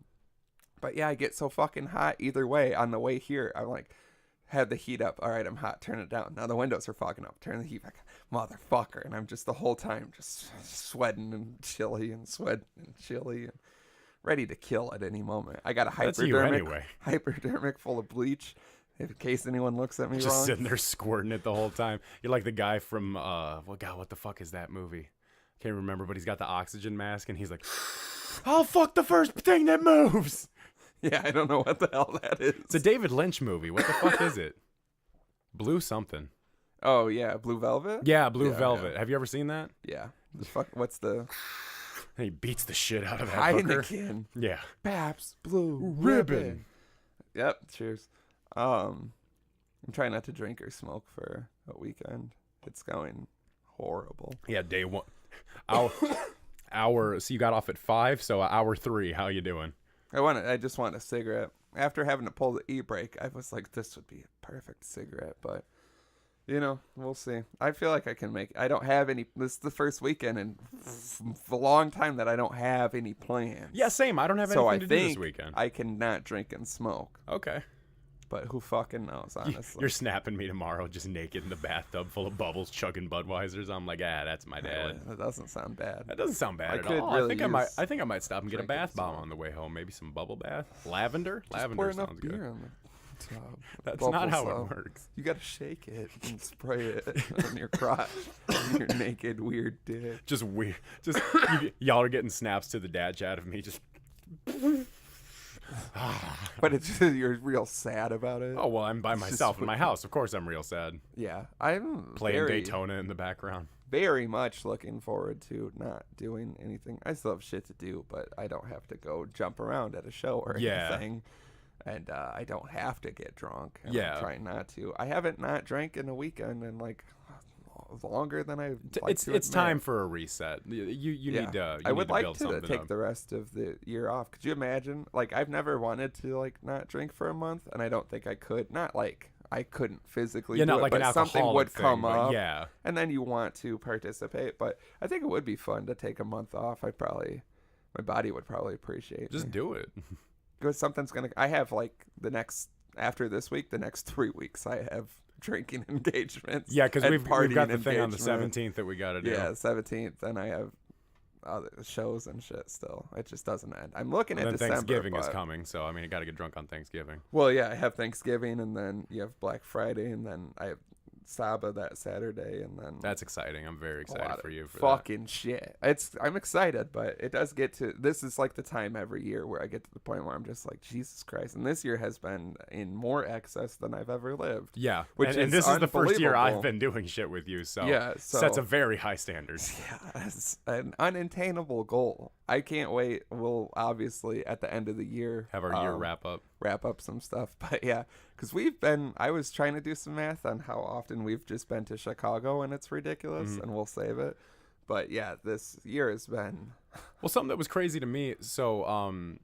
yeah, I get so fucking hot either way. On the way here, I'm like, had the heat up. All right, I'm hot. Turn it down. Now the windows are fogging up. Turn the heat back on. Motherfucker. And I'm just the whole time just sweating and chilly and ready to kill at any moment. I got a hypodermic full of bleach in case anyone looks at me just wrong. Just sitting there squirting it the whole time. You're like the guy from, what the fuck is that movie? Can't remember, but he's got the oxygen mask and he's like, I'll fuck the first thing that moves. Yeah, I don't know what the hell that is. It's a David Lynch movie. What the fuck is it? Blue something. Oh, yeah. Blue Velvet? Yeah, Blue Velvet. Yeah. Have you ever seen that? Yeah. What's the... He beats the shit out of that Heineken. Yeah. Pabst Blue Ribbon. Yep. Cheers. I'm trying not to drink or smoke for a weekend. It's going horrible. Yeah, day one. So you got off at 5, so hour 3. How you doing? I just want a cigarette. After having to pull the e-brake, I was like, this would be a perfect cigarette. But, we'll see. I feel like I can I don't have any. This is the first weekend in a long time that I don't have any plans. Yeah, same. I don't have anything to do this weekend. I cannot drink and smoke. Okay. but who fucking knows, honestly. You're snapping me tomorrow just naked in the bathtub full of bubbles chugging Budweisers. I'm like, that's my dad. That doesn't sound bad. That doesn't sound bad at all. Really I think I might stop and get a bath bomb on the way home. Maybe some bubble bath. Lavender? Just Lavender sounds good. beer on the tub. That's not how it works. You gotta shake it and spray it on your crotch. Your naked, weird dick. Just weird. Just y'all are getting snaps to the dad chat of me just. But it's you're real sad about it. Oh well, I'm by myself in my house. Of course, I'm real sad. Yeah, I'm playing Daytona in the background. Very much looking forward to not doing anything. I still have shit to do, but I don't have to go jump around at a show or anything. And I don't have to get drunk. I'm trying not to. I haven't not drank in a weekend in like longer than I've it's time for a reset. You need to I would like to take the rest of the year off. Could you imagine? Like, I've never wanted to like not drink for a month, and I don't think I could. Not like I couldn't physically do not it, like but an something would come up. Yeah. And then you want to participate, but I think it would be fun to take a month off. My body would probably appreciate Just do it. Because I have like after this week, the next 3 weeks I have drinking engagements. Yeah, because we've got the thing on the 17th that we got to do. Yeah, 17th, and I have other shows and shit still. It just doesn't end. I'm looking at December. Thanksgiving is coming, so I mean, you got to get drunk on Thanksgiving. Well, yeah, I have Thanksgiving, and then you have Black Friday, and then I have Saba that Saturday, and then that's exciting. I'm very excited for you for fucking shit. I'm excited, but it does get to this is like the time every year where I get to the point where I'm just like, Jesus Christ. And this year has been in more excess than I've ever lived. Yeah, and this is the first year I've been doing shit with you, so sets a very high standard. Yeah, it's an unattainable goal. I can't wait. We'll obviously at the end of the year have our year wrap up some stuff, but yeah, because I was trying to do some math on how often we've just been to Chicago, and it's ridiculous, and we'll save it. But yeah, this year has been well, something that was crazy to me. So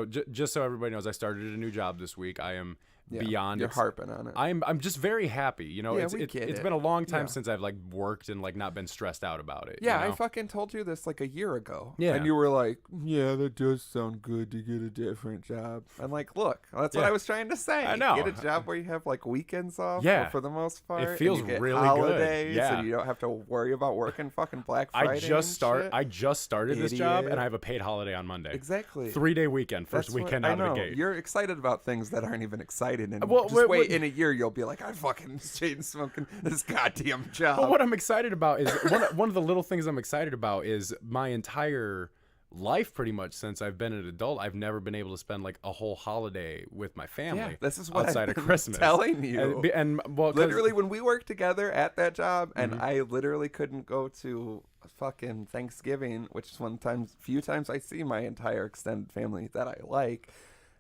just so everybody knows, I started a new job this week. I am beyond. You're harping on it. I'm just very happy. You know, it's been a long time Yeah. since I've like worked and like not been stressed out about it. Yeah, you know? I fucking told you this like a year ago. Yeah. And you were like, yeah, that does sound good to get a different job. I'm like, look, that's what I was trying to say. I know. Get a job where you have like weekends off. Yeah. For the most part. It feels and you get really holidays, good. Yeah. And you don't have to worry about working fucking Black Friday. I just started this job, and I have a paid holiday on Monday. Exactly. 3-day weekend, first weekend out of the gate. You're excited about things that aren't even exciting. And wait, in a year you'll be like, I fucking chain smoking this goddamn job. But what I'm excited about is one of the little things I'm excited about is my entire life, pretty much since I've been an adult, I've never been able to spend like a whole holiday with my family. Yeah, this is what outside I've of Christmas. Telling you. And well, literally when we worked together at that job, and I literally couldn't go to fucking Thanksgiving, which is few times I see my entire extended family that I like.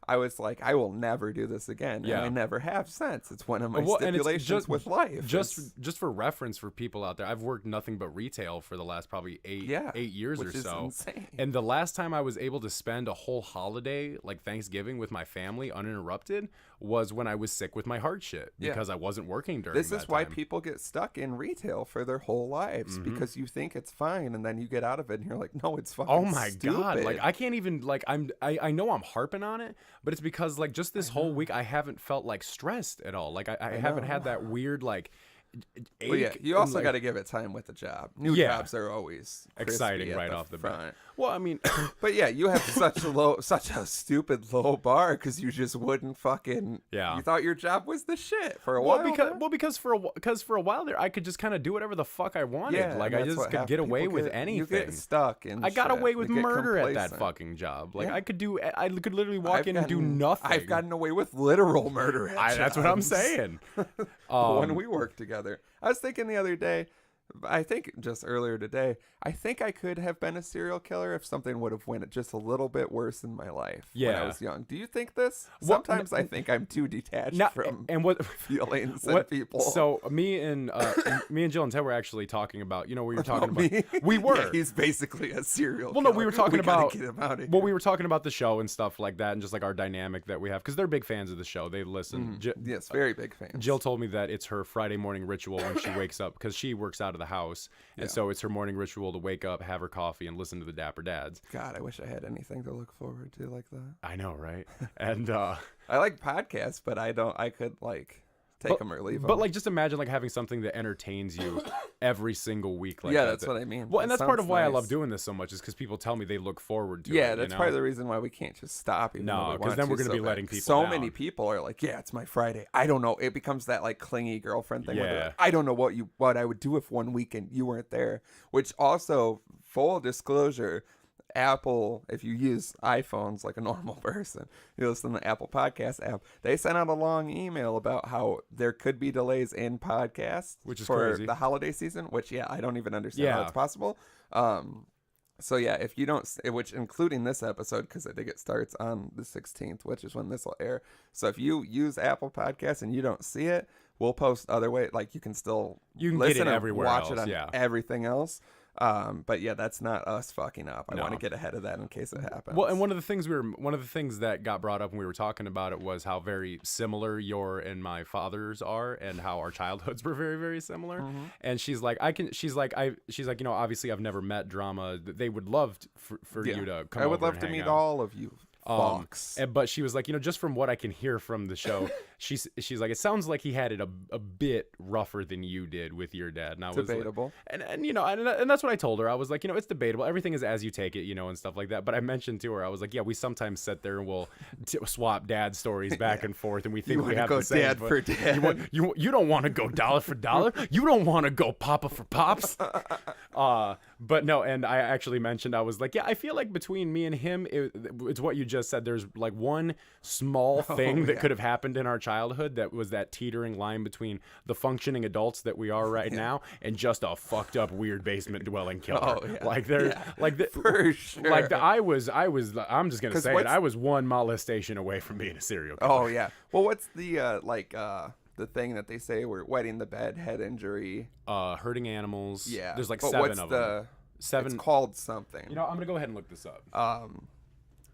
I was like, I will never do this again. Yeah. And I never have since. It's one of my stipulations with life. Just for reference for people out there, I've worked nothing but retail for the last probably 8 years or so. Insane. And the last time I was able to spend a whole holiday, like Thanksgiving, with my family uninterrupted was when I was sick with my heart shit because I wasn't working during This is why people get stuck in retail for their whole lives, because you think it's fine and then you get out of it and you're like, no, it's fucking oh my stupid. God. Like I can't even like I know I'm harping on it, but it's because like just this whole week I haven't felt like stressed at all. Like I haven't had that weird like ache. Well, yeah, you also got to give it time with the job. New jobs are always exciting right off the bat. Well, I mean, but yeah, you have such a stupid low bar because you just wouldn't fucking. Yeah. You thought your job was the shit for a while. Because for a while there, I could just kind of do whatever the fuck I wanted. Yeah, like I just could get away with anything. You get stuck in. I got away with murder at that fucking job. Like I could literally walk in and do nothing. I've gotten away with literal murder at jobs. That's what I'm saying. When we worked together, I was thinking the other day. I think just earlier today, I think I could have been a serial killer if something would have went just a little bit worse in my life when I was young. Do you think this? Sometimes I think I'm too detached from feelings and people. So me and Jill and Ted were actually talking about, we were talking about me? We were. Yeah, he's basically a serial killer. Well, no, we were talking about get him out of here. Well, we were talking about the show and stuff like that, and just like our dynamic that we have, because they're big fans of the show. They listen. Yes, very big fans. Jill told me that it's her Friday morning ritual when she wakes up, because she works out of the house. And so it's her morning ritual to wake up, have her coffee, and listen to the Dapper Dads. God, I wish I had anything to look forward to like that. I know, right? And I like podcasts, but I could like take them or leave them. But like, just imagine like having something that entertains you every single week. Like that's what I mean. Well, and that's part of why I love doing this so much, is because people tell me they look forward to it. Yeah, that's part of the reason why we can't just stop. No, because then we're going to be letting people So down. many people are like, yeah, it's my Friday. I don't know. It becomes that like clingy girlfriend thing. Yeah. Where like, I don't know what I would do if one weekend you weren't there. Which also, full disclosure, Apple, if you use iPhones like a normal person, you listen to the Apple Podcast app, they sent out a long email about how there could be delays in podcasts, which is for crazy. The holiday season, which I don't even understand how it's possible. So yeah, if you don't, which including this episode, because I think it starts on the 16th, which is when this will air. So if you use Apple Podcasts and you don't see it, we'll post other way. Like you can listen get it and everywhere watch else, it on everything else. But yeah, that's not us fucking up. I want to get ahead of that in case it happens. Well, and one of the things that got brought up when we were talking about it was how very similar your and my fathers are, and how our childhoods were very, very similar. Mm-hmm. And she's like, you know, obviously I've never met Drama. They would love for you to come. I would love to meet all of you. But she was like, you know, just from what I can hear from the show, she's like, it sounds like he had it a bit rougher than you did with your dad. And I was debatable. Like, and you know, and that's what I told her. I was like, you know, it's debatable. Everything is as you take it, you know, and stuff like that. But I mentioned to her, I was like, yeah, we sometimes sit there and we'll swap dad stories back and forth, and we think we have go the same. Dad for dad. You don't want to go dollar for dollar. You don't want to go papa for pops. But no, and I actually mentioned, I was like, yeah, I feel like between me and him, it's what you just said. There's like one small thing that could have happened in our childhood that was that teetering line between the functioning adults that we are right now and just a fucked up weird basement dwelling killer. Like for sure. Like I'm just gonna say it. I was one molestation away from being a serial killer. Oh yeah. Well, what's the the thing that they say we're wetting the bed, head injury, hurting animals. Yeah. There's like but 7 of them. 7. It's called something. You know, I'm gonna go ahead and look this up.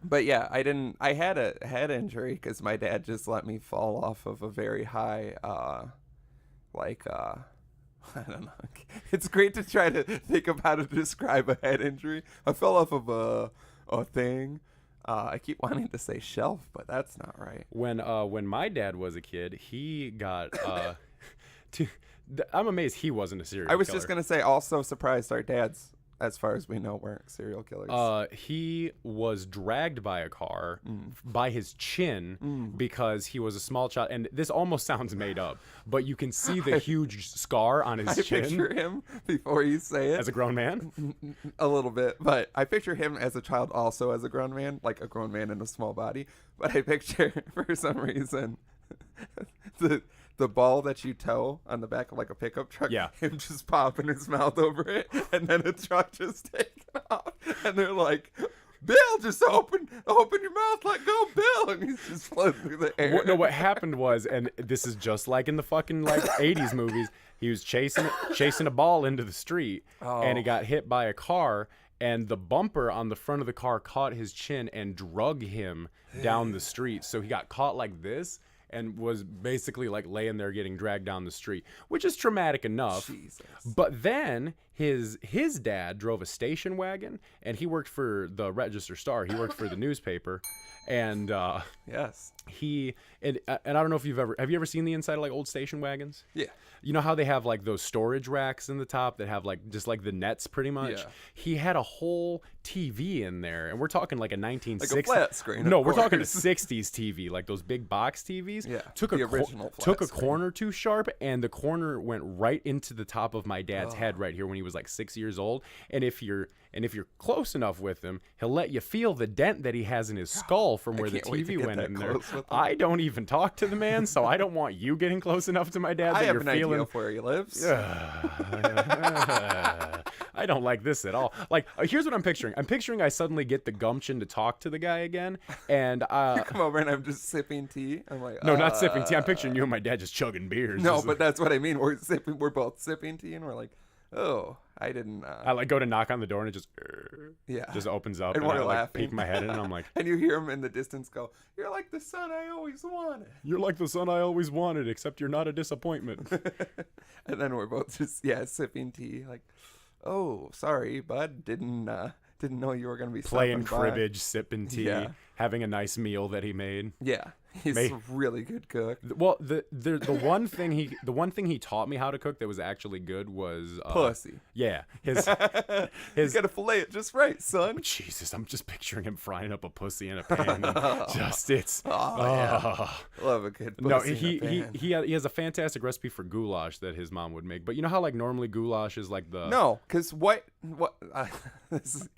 But yeah, I had a head injury because my dad just let me fall off of a very high, I don't know. It's great to try to think of how to describe a head injury. I fell off of a thing. I keep wanting to say shelf, but that's not right. When my dad was a kid, he got I'm amazed he wasn't a serial killer. I was just gonna say, also surprised our dads, as far as we know, weren't serial killers. He was dragged by a car by his chin because he was a small child. And this almost sounds made up, but you can see the huge scar on his chin. I picture him, before you say it, as a grown man? A little bit. But I picture him as a child also as a grown man, like a grown man in a small body. But I picture, for some reason, the ball that you tow on the back of like a pickup truck, him just popping his mouth over it, and then a truck just taking off, and they're like, Bill, just open your mouth, let go, Bill, and he's just floating through the air. What happened was, and this is just like in the fucking like 80s movies, he was chasing a ball into the street, and he got hit by a car, and the bumper on the front of the car caught his chin and drug him down the street, so he got caught like this and was basically like laying there getting dragged down the street, which is traumatic enough. Jesus. But then his dad drove a station wagon, and he worked for the Register Star. He worked for the newspaper, and yes, and I don't know if have you ever seen the inside of like old station wagons? Yeah. You know how they have like those storage racks in the top that have like just like the nets pretty much? Yeah. He had a whole TV in there, and we're talking like a 1960s. Like a flat screen. No, we're talking a 60s TV, like those big box TVs. Yeah. Took a corner too sharp, and the corner went right into the top of my dad's head right here when he was like 6 years old. And if you're close enough with him, he'll let you feel the dent that he has in his skull from where the TV went in there. I don't even talk to the man, so I don't want you getting close enough to my dad that you're feeling. Of where he lives. I don't like this at all. Like, here's what I'm picturing. I'm picturing I suddenly get the gumption to talk to the guy again, and you come over and I'm just sipping tea. I'm like, no, not sipping tea. I'm picturing you and my dad just chugging beers. No, but that's what I mean. We're both sipping tea, and we're like, oh, I didn't. I like go to knock on the door and it just just opens up, and I like peek my head in and I'm like, and you hear him in the distance go, "You're like the son I always wanted. You're like the son I always wanted, except you're not a disappointment." And then we're both just sipping tea, like, "Oh, sorry, bud, didn't know you were gonna be playing cribbage, sipping tea, having a nice meal that he made." Yeah. He's a really good cook. Well, the one thing he taught me how to cook that was actually good was pussy. Yeah, you gotta fillet it just right, son. Jesus, I'm just picturing him frying up a pussy in a pan. Love a good pussy. No, he has a fantastic recipe for goulash that his mom would make. But you know how like normally goulash is like the because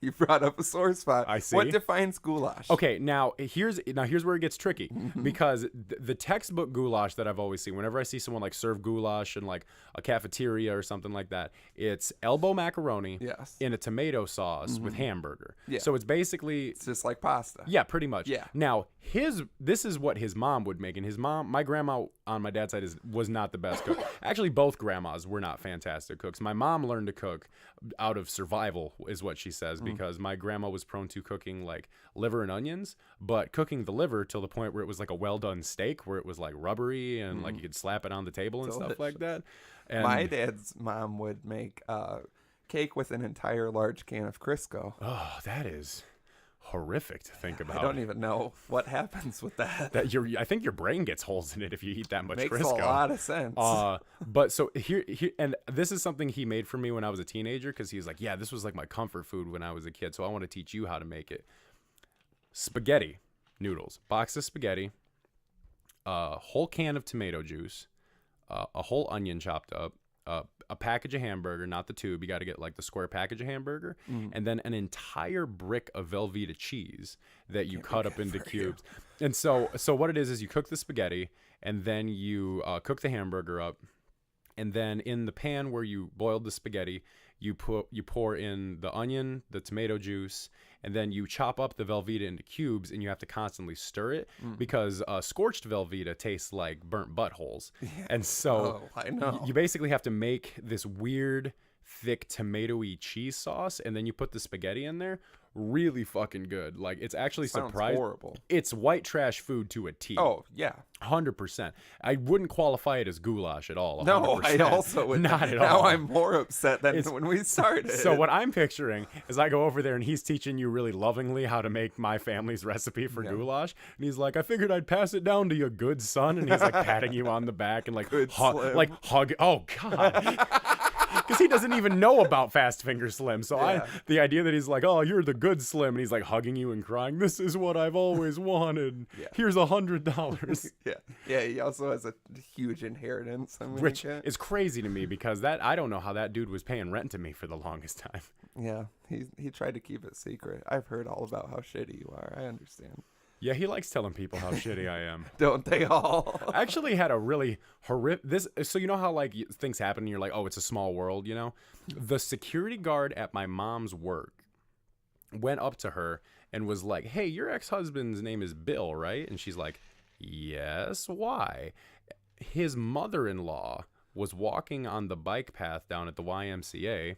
you brought up a sore spot. I see. What defines goulash? Okay, now here's where it gets tricky. Because the textbook goulash that I've always seen, whenever I see someone like serve goulash in like a cafeteria or something like that, it's elbow macaroni in a tomato sauce with hamburger. Yeah. So it's just like pasta. Yeah, pretty much. Yeah. Now this is what his mom would make, and his mom, my grandma on my dad's side was not the best cook. Actually, both grandmas were not fantastic cooks. My mom learned to cook out of survival, is what she says, because my grandma was prone to cooking like liver and onions, but cooking the liver till the point where it was like a well-done steak, where it was like rubbery and like you could slap it on the table and stuff like that. And my dad's mom would make cake with an entire large can of Crisco. Oh, that is horrific to think about. I don't even know what happens with that. I think your brain gets holes in it if you eat that much Crisco. Makes a lot of sense. But so here, and this is something he made for me when I was a teenager, because he was like, yeah, this was like my comfort food when I was a kid, so I want to teach you how to make it. Spaghetti noodles, box of spaghetti, a whole can of tomato juice, a whole onion chopped up, a package of hamburger, not the tube. You got to get like the square package of hamburger, and then an entire brick of Velveeta cheese that you cut up into cubes. And so what it is you cook the spaghetti, and then you cook the hamburger up, and then in the pan where you boiled the spaghetti, you pour in the onion, the tomato juice, and then you chop up the Velveeta into cubes, and you have to constantly stir it because scorched Velveeta tastes like burnt buttholes. Yeah. And so I know. You basically have to make this weird, thick, tomatoey cheese sauce, and then you put the spaghetti in there. Really fucking good. Like, it's actually surprising. Horrible. It's white trash food to a T. Oh, yeah. 100%. I wouldn't qualify it as goulash at all. 100%. No, I also would not at now all. I'm more upset than when we started. So what I'm picturing is I go over there and he's teaching you really lovingly how to make my family's recipe for goulash. And he's like, I figured I'd pass it down to you, good son. And he's like patting you on the back and like hug. Oh, God. Because he doesn't even know about Fast Finger Slim. So the idea that he's like, oh, you're the good Slim, and he's like hugging you and crying, this is what I've always wanted. Here's $100. Yeah. He also has a huge inheritance. Which is crazy to me, because I don't know how that dude was paying rent to me for the longest time. Yeah, he tried to keep it secret. I've heard all about how shitty you are. I understand. Yeah, he likes telling people how shitty I am. Don't they all? I actually had a really horrific... So you know how like things happen and you're like, oh, it's a small world, you know? The security guard at my mom's work went up to her and was like, hey, your ex-husband's name is Bill, right? And she's like, yes, why? His mother-in-law was walking on the bike path down at the YMCA,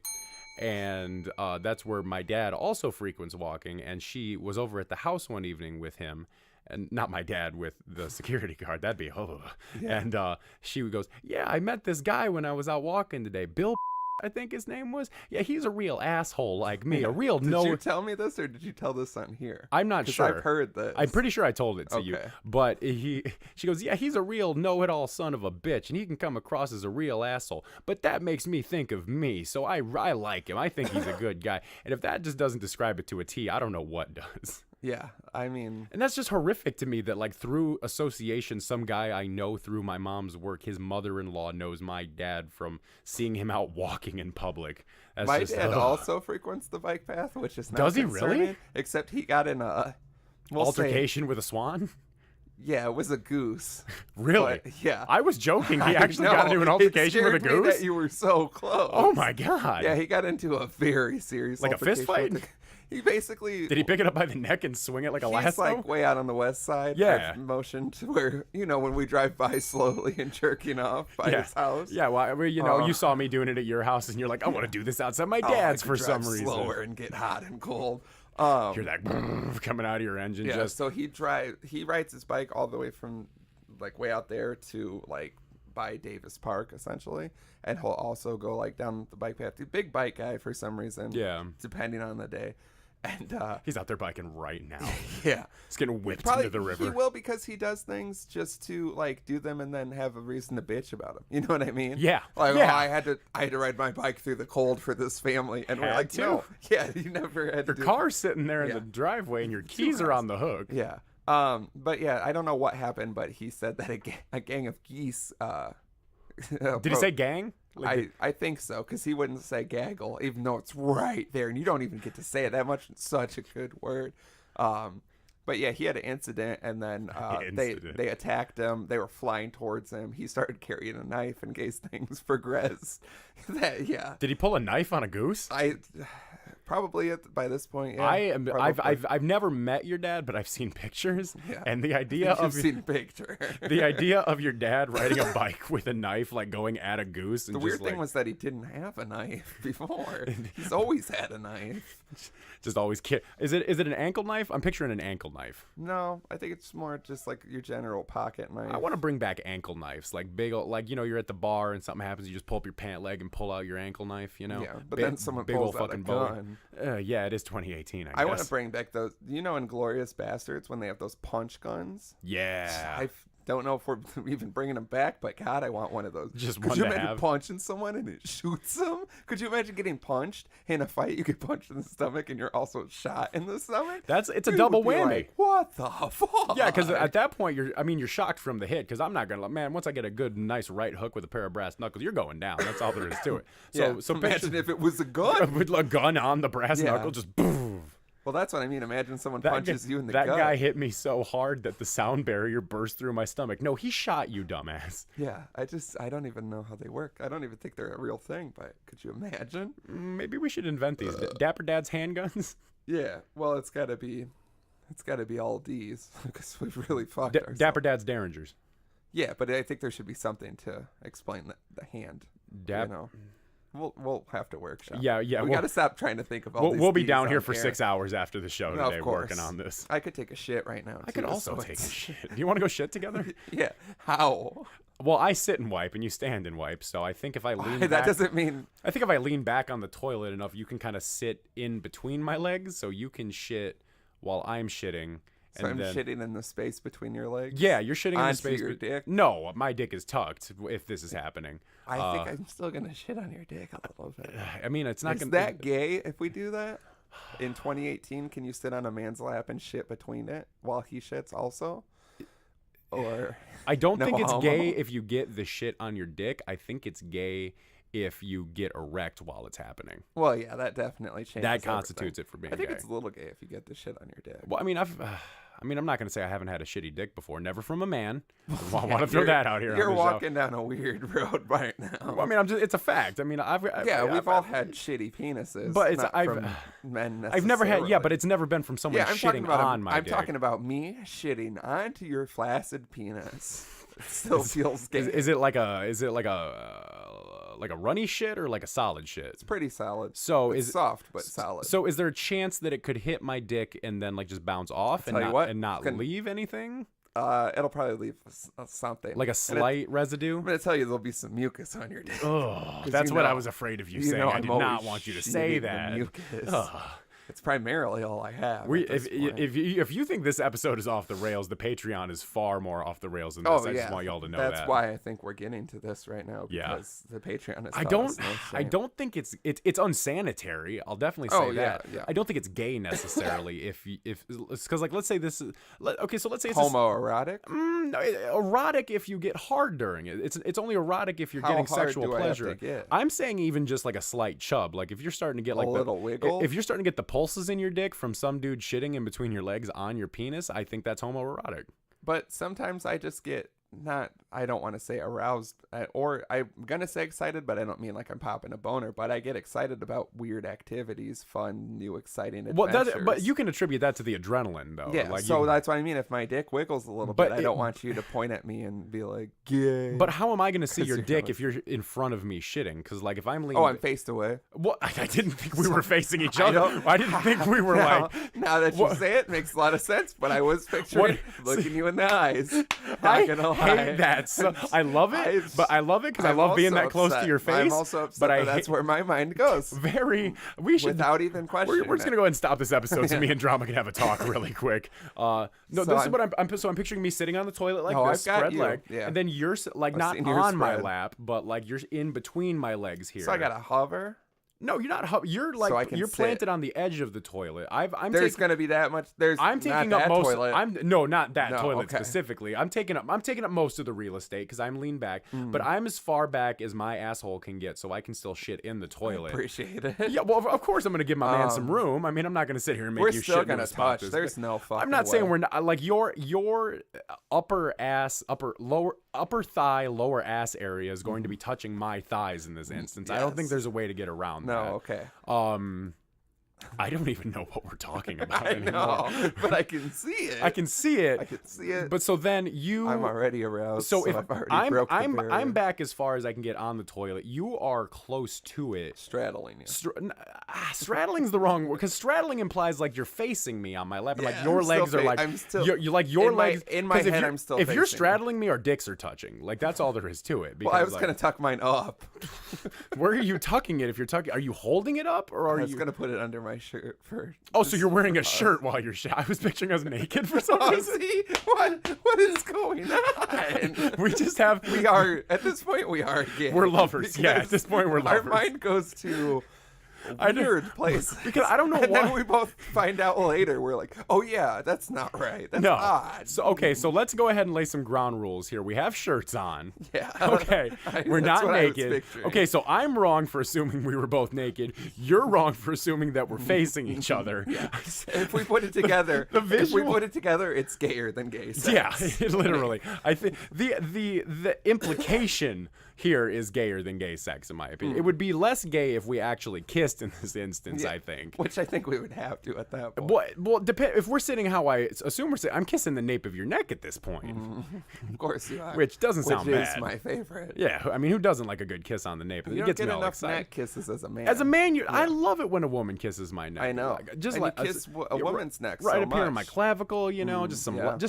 and that's where my dad also frequents walking, and she was over at the house one evening with him, and not my dad, with the security guard. That'd be And she goes, yeah, I met this guy when I was out walking today, Bill, I think his name was. Yeah, he's a real asshole like me. Did you tell me this, or did you tell this on here? I'm not sure. I've heard this. I'm pretty sure I told it to you. But she goes, yeah, he's a real know-it-all son of a bitch, and he can come across as a real asshole. But that makes me think of me, so I like him. I think he's a good guy. And if that just doesn't describe it to a T, I don't know what does. Yeah, I mean... And that's just horrific to me that, like, through association, some guy I know through my mom's work, his mother-in-law knows my dad from seeing him out walking in public. That's my dad also frequents the bike path, which is not Does he really? Except he got in a... altercation with a swan? Yeah, it was a goose. Really? But, yeah. I was joking. He actually got into an altercation with a goose? That you were so close. Oh, my God. Yeah, he got into a very serious altercation. Like a fist fight? He basically... Did he pick it up by the neck and swing it like a lasso? He's like way out on the west side. Yeah. Motion to where, when we drive by slowly and jerking off by his house. Yeah, well, you saw me doing it at your house and you're like, I want to do this outside my dad's for some reason. Slower and get hot and cold. Hear that coming out of your engine. Yeah, so he rides his bike all the way from like way out there to like by Davis Park essentially, and he'll also go like down the bike path. He's a big bike guy for some reason. Yeah, depending on the day. And he's out there biking right now. Yeah, he's getting whipped into the river. He will, because he does things just to like do them and then have a reason to bitch about them. You know what I mean? Yeah. Like, yeah. I had to ride my bike through the cold for this family, and we're like, no, yeah, you never had to. Your car's sitting there in the driveway, and your keys are on the hook. Yeah. But yeah, I don't know what happened, but he said that a gang of geese. Did he say gang? Like I think so, because he wouldn't say gaggle, even though it's right there, and you don't even get to say it that much. It's such a good word. But yeah, he had an incident, and then they attacked him. They were flying towards him. He started carrying a knife in case things progressed. Did he pull a knife on a goose? Probably by this point. Yeah, I've never met your dad, but I've seen pictures. Yeah. And the idea the idea of your dad riding a bike with a knife, like going at a goose. And the weird thing was that he didn't have a knife before. He's always had a knife. Just always Is it an ankle knife? I'm picturing an ankle knife. No, I think it's more just like your general pocket knife. I want to bring back ankle knives, like big, like you're at the bar and something happens, you just pull up your pant leg and pull out your ankle knife. Yeah, but then someone pulls out a gun. Yeah, it is 2018. I guess. I want to bring back those. Inglourious Bastards, when they have those punch guns. Yeah. I don't know if we're even bringing them back, but God, I want one of those. Could you imagine punching someone and it shoots them? Could you imagine getting punched in a fight? You get punched in the stomach and you're also shot in the stomach. It's a double whammy. Like, what the fuck? Yeah, because at that point you're shocked from the hit. Because I'm not gonna, man. Once I get a good, nice right hook with a pair of brass knuckles, you're going down. That's all there is to it. So imagine if it was a gun with a gun on the brass knuckle, just boom. Well, that's what I mean. Imagine someone punches you in the gut. That guy hit me so hard that the sound barrier burst through my stomach. No, he shot you, dumbass. Yeah, I don't even know how they work. I don't even think they're a real thing, but could you imagine? Maybe we should invent these. Dapper Dad's handguns? Yeah, well, it's got to be all D's, because we've really fucked ourselves. Dapper Dad's Derringers. Yeah, but I think there should be something to explain the hand. We'll have to workshop. Yeah. We got to stop trying to think of all these. We'll be down here for 6 hours after the show today working on this. I could take a shit right now. I could also take a shit. Do you want to go shit together? Yeah. How? Well, I sit and wipe and you stand and wipe. So I think if I lean back, that doesn't mean. I think if I lean back on the toilet enough, you can kind of sit in between my legs, so you can shit while I'm shitting. So I'm shitting in the space between your legs? Yeah, you're shitting in the space. Your dick? No, my dick is tucked if this is happening. I think I'm still going to shit on your dick a little bit. I mean, it's not going to... Is that gay if we do that? In 2018, can you sit on a man's lap and shit between it while he shits also? Or... I don't think it's gay if you get the shit on your dick. I think it's gay if you get erect while it's happening. Well, yeah, that definitely changes. That constitutes it for being gay. I think it's a little gay if you get the shit on your dick. Well, I mean, I'm not going to say I haven't had a shitty dick before. Never from a man. I want to throw that out here. You're walking down a weird road right now. Well, I mean, it's a fact. I mean, we've all had shitty penises. But I've never had. Yeah, but it's never been from someone shitting on my dick. I'm talking about me shitting onto your flaccid penis. It still feels gay. Is it like a runny shit or like a solid shit? It's pretty solid. So it's soft but solid. So is there a chance that it could hit my dick and then like just bounce off and not leave anything? It'll probably leave something like a slight residue. I'm gonna tell you there'll be some mucus on your dick. Oh, that's what I was afraid of you saying. I did not want you to say that. Mucus. It's primarily all I have. If you think this episode is off the rails, the Patreon is far more off the rails than this. I just want y'all to know that. That's why I think we're getting to this right now. Because the Patreon is. I don't think it's unsanitary. I'll definitely say that. Yeah. I don't think it's gay necessarily. if because like let's say this is okay. So let's say it's homoerotic. Erotic if you get hard during it. It's only erotic if you're getting sexual pleasure. I'm saying even just like a slight chub. Like if you're starting to get like a little wiggle. If you're starting to get the pulses in your dick from some dude shitting in between your legs on your penis, I think that's homoerotic. But sometimes I just get I don't want to say aroused, or I'm going to say excited, but I don't mean like I'm popping a boner, but I get excited about weird activities, fun, new, exciting adventures. But you can attribute that to the adrenaline, though. Yeah, like so that's what I mean. If my dick wiggles a little bit, I don't want you to point at me and be like, gay. But how am I going to see your dick if you're in front of me shitting? Because, like, if I'm leaning... Oh, I'm faced away. Well, I didn't think we were facing each other. I didn't think we were Now that you say it, makes a lot of sense, but I was picturing looking you in the eyes. I hate that. So, I love it, but I love it because I love being that close to your face. I'm also upset that that's where my mind goes. We should... Without even questioning We're just going to go ahead and stop this episode so me and Drama can have a talk really quick. No, so this is what I'm picturing me sitting on the toilet like this, spread leg. Yeah. And then you're like not on my lap, but like you're in between my legs here. So I got to hover? No, you're not. You're like you're planted on the edge of the toilet. There's going to be that much. I'm taking up most. Toilet. Not that toilet specifically. I'm taking up most of the real estate because I'm leaned back. But I'm as far back as my asshole can get, so I can still shit in the toilet. I appreciate it. Yeah, well, of course I'm going to give my man some room. I mean, I'm not going to sit here and make you shit. We're still going to touch. There's no fucking. I'm not saying we're not. Like your upper thigh, lower ass area is going to be touching my thighs in this instance. Yes. I don't think there's a way to get around that. No, okay. I don't even know what we're talking about anymore. Know, but I can see it. I can see it. But so then I'm already aroused. So if I'm back as far as I can get on the toilet, you are close to it. Straddling you. Straddling's the wrong word because straddling implies like you're facing me on my lap, and like your legs are like you're like your legs. In my head, I'm still. If you're straddling me, our dicks are touching. Like that's all there is to it. Well, I was gonna tuck mine up. Where are you tucking it? If you're tucking, are you holding it up or are you? I was gonna put it under my shirt for. Oh, so you're wearing a shirt while you're I was picturing us naked for some reason. See? What is going on? We are at this point we are gay. We're lovers. Yeah, at this point we're lovers. Our mind goes to weird place because I don't know and why. Then we both find out later. We're like, oh yeah, that's not right. That's odd. So let's go ahead and lay some ground rules here. We have shirts on. Yeah. Okay. We're not naked. Okay. So I'm wrong for assuming we were both naked. You're wrong for assuming that we're facing each other. Yeah. If we put it together, it's gayer than gay sex. Yeah. Literally. I think the implication here is gayer than gay sex, in my opinion. It would be less gay if we actually kissed in this instance, I think. Which I think we would have to at that point. Well, if we're sitting how I assume we're sitting, I'm kissing the nape of your neck at this point. Of course you are. Which doesn't sound bad. Which is my favorite. Yeah, I mean, who doesn't like a good kiss on the nape? You don't get enough neck kisses as a man. As a man, I love it when a woman kisses my neck. I know. Just and like you kiss a woman's neck right so up much. Here in my clavicle, just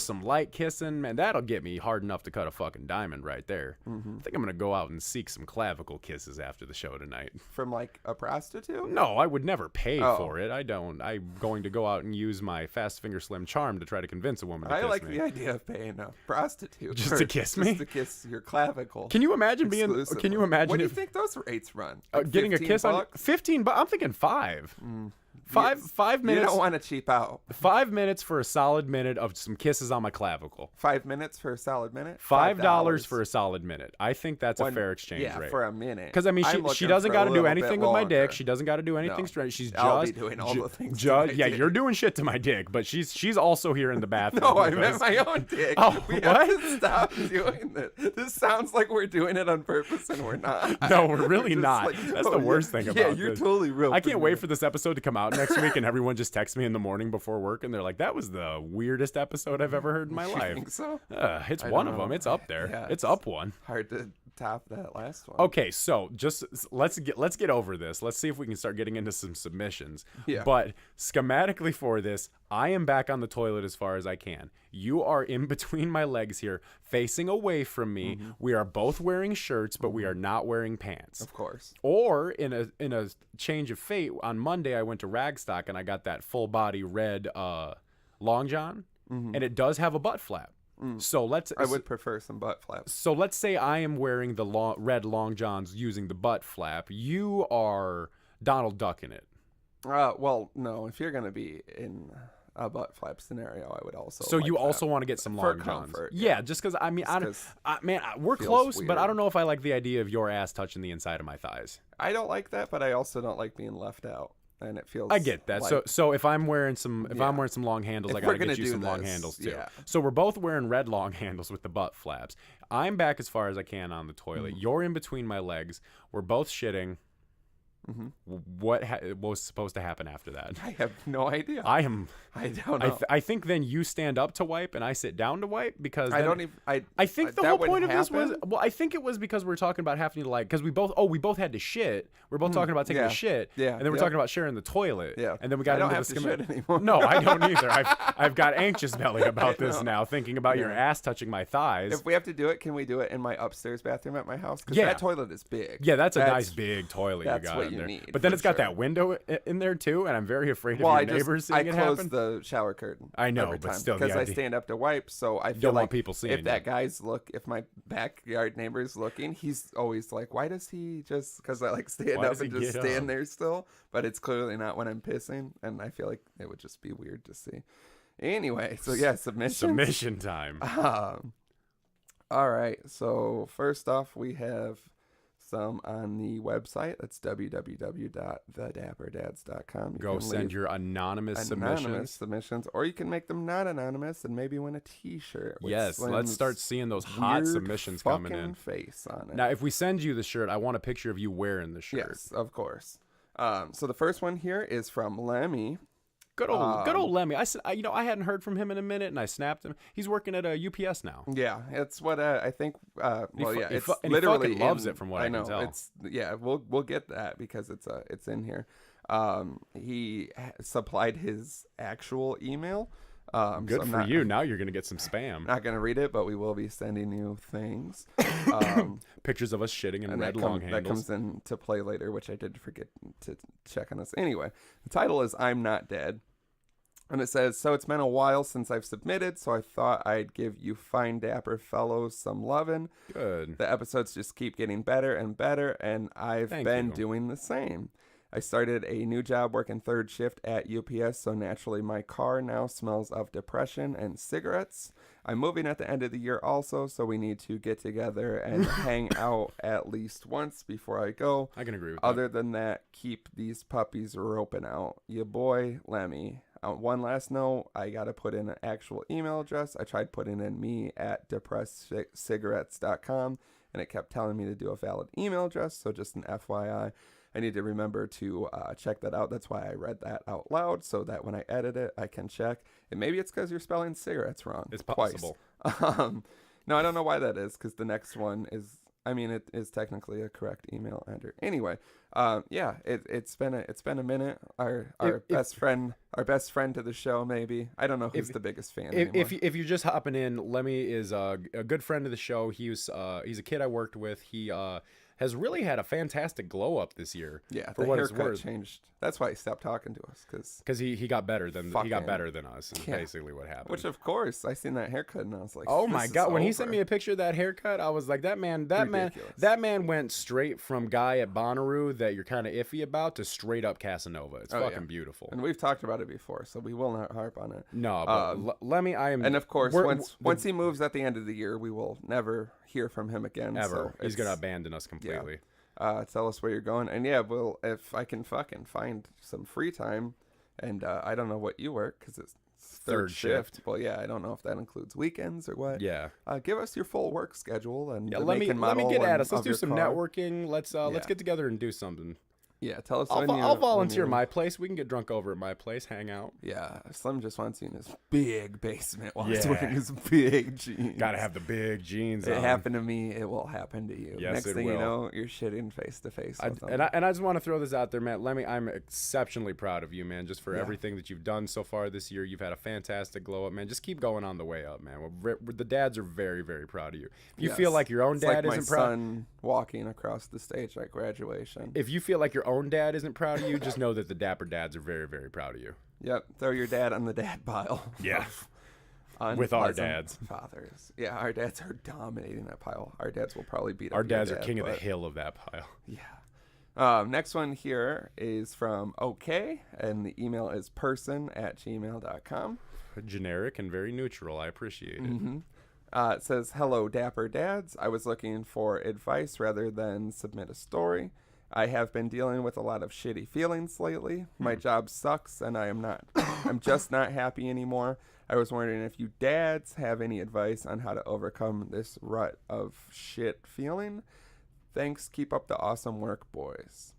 some light kissing, man. That'll get me hard enough to cut a fucking diamond right there. I think I'm gonna go out and seek some clavicle kisses after the show tonight. From like a prostitute? No, I would never pay for it. I don't. I'm going to go out and use my fast finger slim charm to try to convince a woman to kiss me. I like the idea of paying a prostitute just to kiss me, just to kiss your clavicle. Can you imagine Can you imagine? What do you think those rates run? Like getting a kiss on $15? I'm thinking $5. 5 minutes. You don't want to cheap out. 5 minutes for a solid minute of some kisses on my clavicle. 5 minutes for a solid minute? $5 for a solid minute. I think that's a fair exchange rate. Yeah, for a minute. Because I mean, she doesn't got to do anything with my dick. She doesn't got to do anything straight. She's just. I'll be doing all the things. You're doing shit to my dick, but she's also here in the bathroom. No, I meant my own dick. Oh, we have to stop doing this. This sounds like we're doing it on purpose, and we're not. No, we're really not. Like, that's the worst thing about this. Yeah, you're totally real. I can't wait for this episode to come out next week, and everyone just text me in the morning before work, and they're like, "That was the weirdest episode I've ever heard in my life." You think so? It's one of them. It's up there. Yeah, it's up one. Hard to top that last one. Okay, so just let's get over this. Let's see if we can start getting into some submissions. Yeah. But schematically for this, I am back on the toilet as far as I can. You are in between my legs here, facing away from me. We are both wearing shirts, but we are not wearing pants. Of course. Or in a change of fate, on Monday I went to Ragstock and I got that full body red long john, and it does have a butt flap. So I would prefer some butt flaps. So let's say I am wearing the red long johns using the butt flap. You are Donald Duck in it. Well, no. If you're gonna be in a butt flap scenario, I would also. So you also want to get some long johns. Yeah, just because I mean, we're close, weird. But I don't know if I like the idea of your ass touching the inside of my thighs. I don't like that, but I also don't like being left out. and it feels. I get that. Like, so if I'm wearing some long handles, I gotta get you some long this, handles too. Yeah. So we're both wearing red long handles with the butt flaps. I'm back as far as I can on the toilet. You're in between my legs. We're both shitting. What was supposed to happen after that? I have no idea. I don't know. I I think then you stand up to wipe and I sit down to wipe because I don't even. I think the whole point of this was happen? I think it was because we were talking about having to because we both had to shit. We're both talking about taking a shit. Yeah. And then we're talking about sharing the toilet. Yeah. And then we got I into don't the have to shit anymore. No, I don't either. I've got anxious belly about this now, thinking about your ass touching my thighs. If we have to do it, can we do it in my upstairs bathroom at my house? Because that toilet is big. Yeah, that's a nice big toilet you got in there. Need, but then it's got that window in there too, and I'm very afraid of your neighbors seeing it happen. I close the shower curtain. I know, every but time still, because I stand up to wipe, so I feel don't like want people seeing if my backyard neighbor's looking, he's always like, "Why does he just?" Because I like stand up and just stand there still, but it's clearly not when I'm pissing, and I feel like it would just be weird to see. Anyway, so yeah, submission time. All right, so first off, we have some on the website. That's www.thedapperdads.com. Go send your anonymous submissions, or you can make them not anonymous and maybe win a T-shirt. Yes, let's start seeing those hot submissions coming in. Face on it. Now, if we send you the shirt, I want a picture of you wearing the shirt. Yes, of course. So the first one here is from Lemmy. Good old Lemmy. I hadn't heard from him in a minute, and I snapped him. He's working at a UPS now. Yeah, it's what I think. It's he literally loves it from what I can tell. We'll get that because it's in here. He supplied his actual email. Good for you. Now you're gonna get some spam. Not gonna read it, but we will be sending you things. Pictures of us shitting in red long handles. That comes into play later, which I did forget to check on this. Anyway, the title is "I'm Not Dead," and it says, "So it's been a while since I've submitted, so I thought I'd give you fine Dapper fellows some lovin'. Good. The episodes just keep getting better and better, and I've been doing the same. I started a new job working third shift at UPS, so naturally my car now smells of depression and cigarettes. I'm moving at the end of the year also, so we need to get together and hang out at least once before I go. I can agree with Other than that, keep these puppies roping out. Your boy, Lemmy." One last note, I got to put in an actual email address. I tried putting in me@depressedcigarettes.com, and it kept telling me to do a valid email address, so just an FYI. I need to remember to check that out. That's why I read that out loud, so that when I edit it, I can check. And maybe it's because you're spelling cigarettes wrong. It's possible. No, I don't know why that is, because the next one is, it is technically a correct email enter. Anyway, it's been a minute. Our best friend to the show, maybe. I don't know who's the biggest fan anymore. If you're just hopping in, Lemmy is a good friend of the show. He's a kid I worked with. He has really had a fantastic glow up this year. Yeah, for the what it's haircut worth. Changed. That's why he stopped talking to us, because he got better than us. Is basically what happened. Which of course I seen that haircut and I was like, oh my god! When he sent me a picture of that haircut, I was like, that man went straight from guy at Bonnaroo that you're kind of iffy about to straight up Casanova. It's fucking beautiful. And we've talked about it before, so we will not harp on it. No, but Lemmy, and of course, once he moves at the end of the year, we will never hear from him again. Ever. So he's gonna abandon us completely. Tell us where you're going, and if I can fucking find some free time, and I don't know what you work because it's third shift. Well, I don't know if that includes weekends or what. Yeah. Give us your full work schedule and let me get at us. Let's do some networking. Let's get together and do something. Yeah, tell us. I'll volunteer my place. We can get drunk over at my place, hang out. Yeah, Slim just wants you in his big basement while he's wearing his big jeans. Gotta have the big jeans on. It happened to me. It will happen to you. Yes, Next thing you know, you're shitting face to face. And I just want to throw this out there, man. Lemmy, I'm exceptionally proud of you, man, just for everything that you've done so far this year. You've had a fantastic glow up, man. Just keep going on the way up, man. The dads are very, very proud of you. If you feel like your own dad isn't proud, my son walking across the stage at graduation. If you feel like your own dad isn't proud of you, just know that the Dapper dads are very, very proud of you. Yep, throw your dad on the dad pile. Yeah. With our dads. Fathers. Yeah, our dads are dominating that pile. Our dads will probably beat up our dads are king of the hill of that pile. Yeah. Next one here is from OK, and the email is person@gmail.com. Generic and very neutral. I appreciate it. Mm-hmm. It says, "Hello, Dapper Dads. I was looking for advice rather than submit a story. I have been dealing with a lot of shitty feelings lately. My job sucks, and I'm just not happy anymore. I was wondering if you dads have any advice on how to overcome this rut of shit feeling. Thanks. Keep up the awesome work, boys.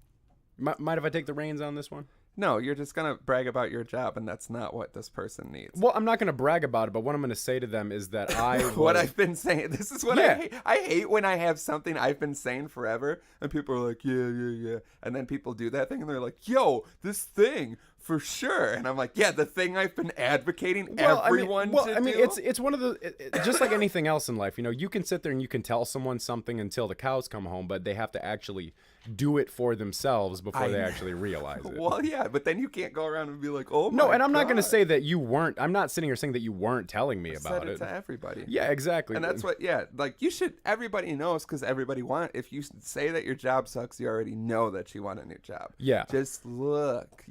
Mind if I take the reins on this one? No, you're just going to brag about your job, and that's not what this person needs. Well, I'm not going to brag about it, but what I'm going to say to them is that what I've been saying. This is what I hate. I hate when I have something I've been saying forever, and people are like, yeah. And then people do that thing, and they're like, yo, this thing, for sure. And I'm like, yeah, the thing I've been advocating everyone to do. It's one of the, just like anything else in life, you can sit there and you can tell someone something until the cows come home, but they have to actually do it for themselves before they actually realize it. Well, yeah, but then you can't go around and be like, oh my No, and I'm God. not going to say that you weren't. I'm not sitting here saying that you weren't telling me about it. To everybody. Yeah, exactly. And that's what, like you should, everybody knows because everybody if you say that your job sucks, you already know that you want a new job. Yeah. Just look,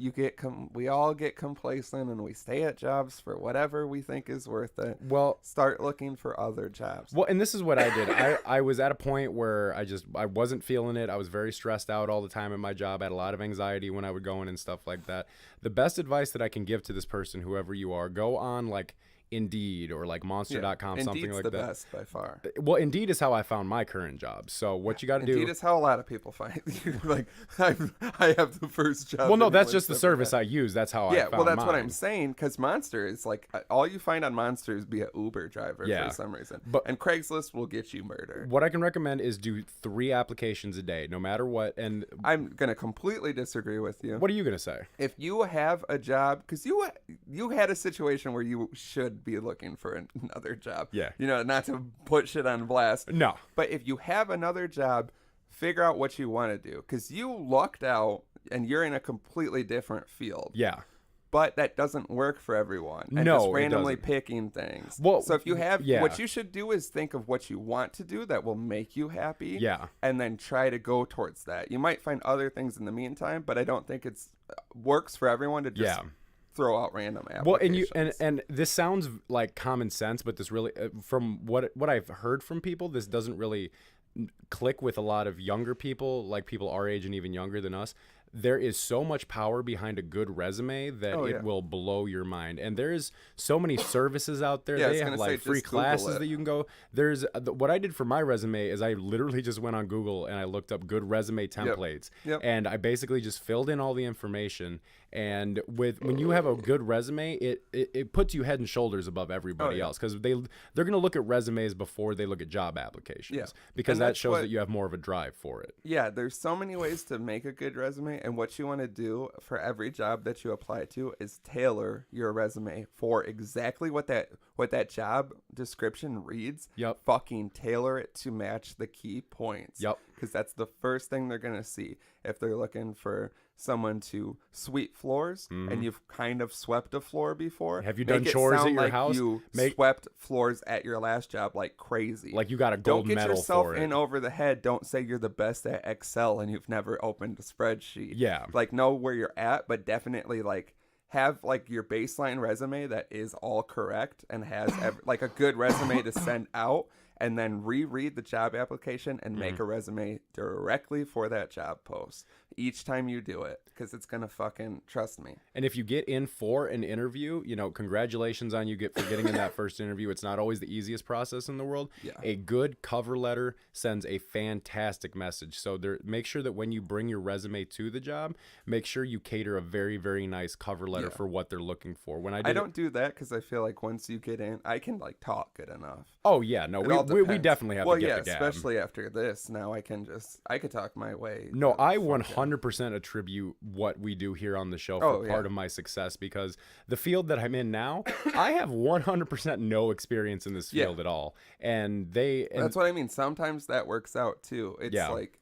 we all get complacent and we stay at jobs for whatever we think is worth it. Well, start looking for other jobs. Well, and this is what I did. I was at a point where I wasn't feeling it. I was very stressed out all the time at my job. I had a lot of anxiety when I would go in and stuff like that. The best advice that I can give to this person, whoever you are, go on like Indeed or like Monster.com, something like that. Indeed's the best by far. Well, Indeed is how I found my current job. So what you got to do... Indeed is how a lot of people find you. Like, I have the first job. Well, no, that's just the service I use. That's how I found well, that's mine. what I'm saying, because Monster is like, all you find on Monster is be an Uber driver for some reason. And Craigslist will get you murdered. What I can recommend is do 3 applications a day, no matter what. And I'm going to completely disagree with you. What are you going to say? If you have a job, because you had a situation where you should be looking for another job. Yeah. Not to put shit on blast. No. But if you have another job, figure out what you want to do. Because you lucked out and you're in a completely different field. Yeah. But that doesn't work for everyone. And no, just randomly it doesn't. picking things. Well, so if you have, what you should do is think of what you want to do that will make you happy. Yeah. And then try to go towards that. You might find other things in the meantime, but I don't think it's works for everyone to just throw out random applications. Well, and this sounds like common sense, but this really, from what I've heard from people, this doesn't really click with a lot of younger people, like people our age and even younger than us. There is so much power behind a good resume that it will blow your mind. And there's so many services out there. They have like free classes that you can go. There's what I did for my resume is I literally just went on Google and I looked up good resume templates. Yep. And I basically just filled in all the information. And when you have a good resume, it puts you head and shoulders above everybody else, because they're going to look at resumes before they look at job applications, because that shows that you have more of a drive for it. Yeah, there's so many ways to make a good resume, and what you want to do for every job that you apply to is tailor your resume for exactly what that job description reads. Yep. Fucking tailor it to match the key points. Yep. Because that's the first thing they're going to see. If they're looking for someone to sweep floors, and you've kind of swept a floor before. Have you done chores at your house? You swept floors at your last job like crazy. Like you got a gold medal for it. Don't get yourself in over the head. Don't say you're the best at Excel and you've never opened a spreadsheet. Yeah. Like, know where you're at, but definitely like have like your baseline resume that is all correct and has like a good resume to send out. And then reread the job application and make a resume directly for that job post each time you do it, because it's going to fucking, trust me. And if you get in for an interview, congratulations on you for getting in that first interview. It's not always the easiest process in the world. Yeah. A good cover letter sends a fantastic message. So make sure that when you bring your resume to the job, make sure you cater a very, very nice cover letter for what they're looking for. I don't do that because I feel like once you get in, I can like talk good enough. Oh yeah, no, we definitely have to get the gab. Especially after this. Now I could talk my way. No, I 100% attribute what we do here on the show for part of my success, because the field that I'm in now, I have 100% no experience in this field at all. And that's what I mean. Sometimes that works out too. It's like,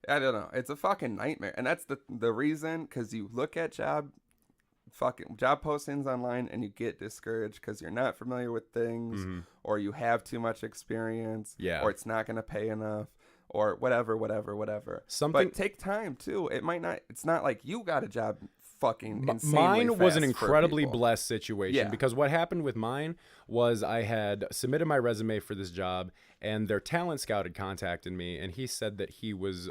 I don't know. It's a fucking nightmare. And that's the reason, because you look at job postings online and you get discouraged because you're not familiar with things, or you have too much experience, or it's not going to pay enough, or whatever. But take time too. It's not like you got a job fucking insanely mine was an fast incredibly for people. blessed situation, because what happened with mine was I had submitted my resume for this job, and their talent scout had contacted me, and he said that he was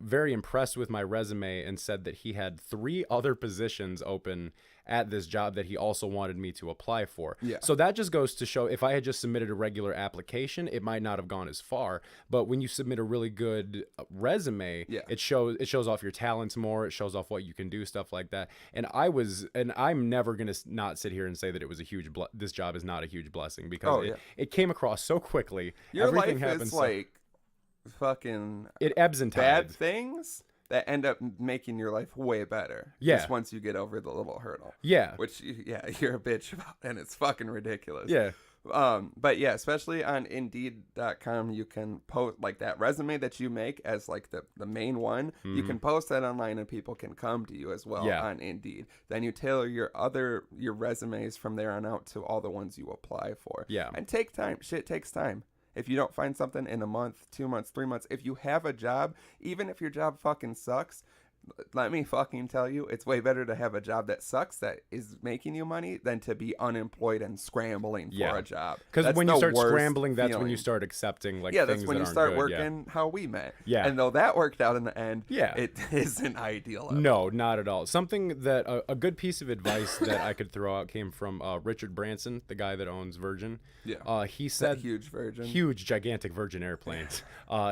very impressed with my resume and said that he had 3 other positions open at this job that he also wanted me to apply for. Yeah. So that just goes to show, if I had just submitted a regular application, it might not have gone as far. But when you submit a really good resume, it shows off your talents more. It shows off what you can do, stuff like that. And I'm never going to not sit here and say that it was a huge, this job is not a huge blessing, because it came across so quickly. Your Everything life happens is like fucking it ebbs and bad tides. things that end up making your life way better. Yeah. Just once you get over the little hurdle. Yeah. Which, you're a bitch about, and it's fucking ridiculous. Yeah. But yeah, especially on Indeed.com, you can post like that resume that you make as like the main one. You can post that online and people can come to you as well on Indeed. Then you tailor your resumes from there on out to all the ones you apply for. Yeah. And take time. Shit takes time. If you don't find something in a month, 2 months, 3 months, if you have a job, even if your job fucking sucks, let me fucking tell you, it's way better to have a job that sucks, that is making you money, than to be unemployed and scrambling for a job. Because when you start scrambling, that's when you start accepting things that aren't good. Yeah, that's when you start working how we met. Yeah. And though that worked out in the end, it isn't ideal. No, not at all. Something that, a good piece of advice that I could throw out came from Richard Branson, the guy that owns Virgin. Yeah. He said, huge, gigantic Virgin airplanes.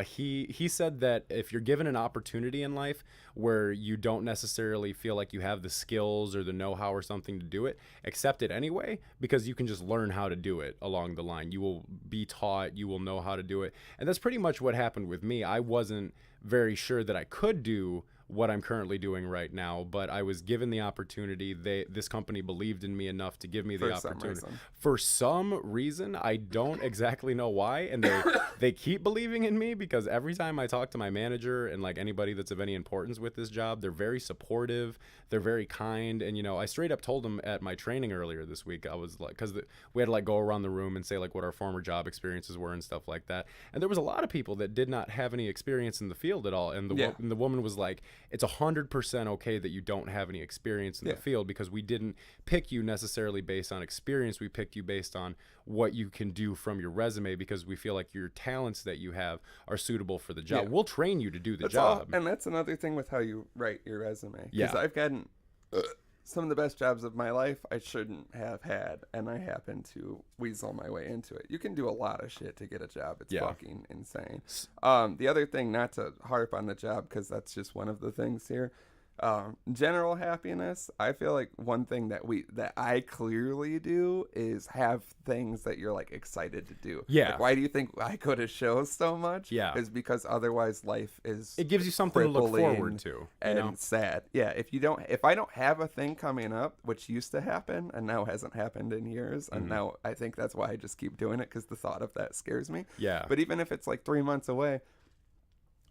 He said that if you're given an opportunity in life where you don't necessarily feel like you have the skills or the know-how or something to do it, accept it anyway, because you can just learn how to do it along the line. You will be taught, you will know how to do it. And that's pretty much what happened with me. I wasn't very sure that I could do what I'm currently doing right now, but I was given the opportunity. This company believed in me enough to give me the opportunity. For some reason, I don't exactly know why, and they keep believing in me, because every time I talk to my manager and like anybody that's of any importance with this job, they're very supportive, they're very kind. And I straight up told them at my training earlier this week, I was like, because we had to like go around the room and say like what our former job experiences were and stuff like that, and there was a lot of people that did not have any experience in the field at all, and the woman was like, it's 100% okay that you don't have any experience in the field, because we didn't pick you necessarily based on experience. We picked you based on what you can do from your resume, because we feel like your talents that you have are suitable for the job. We'll train you to do the job. And that's another thing with how you write your resume. Because I've gotten some of the best jobs of my life I shouldn't have had, and I happen to weasel my way into it. You can do a lot of shit to get a job. It's fucking insane. The other thing, not to harp on the job, because that's just one of the things here, general happiness. I feel like one thing that I clearly do is have things that you're like excited to do. Yeah. Like, why do you think I go to shows so much? Yeah. Is because otherwise life is, it gives you something to look forward to, and sad. Yeah. If I don't have a thing coming up, which used to happen and now hasn't happened in years, and now I think that's why I just keep doing it, because the thought of that scares me. Yeah. But even if it's like 3 months away,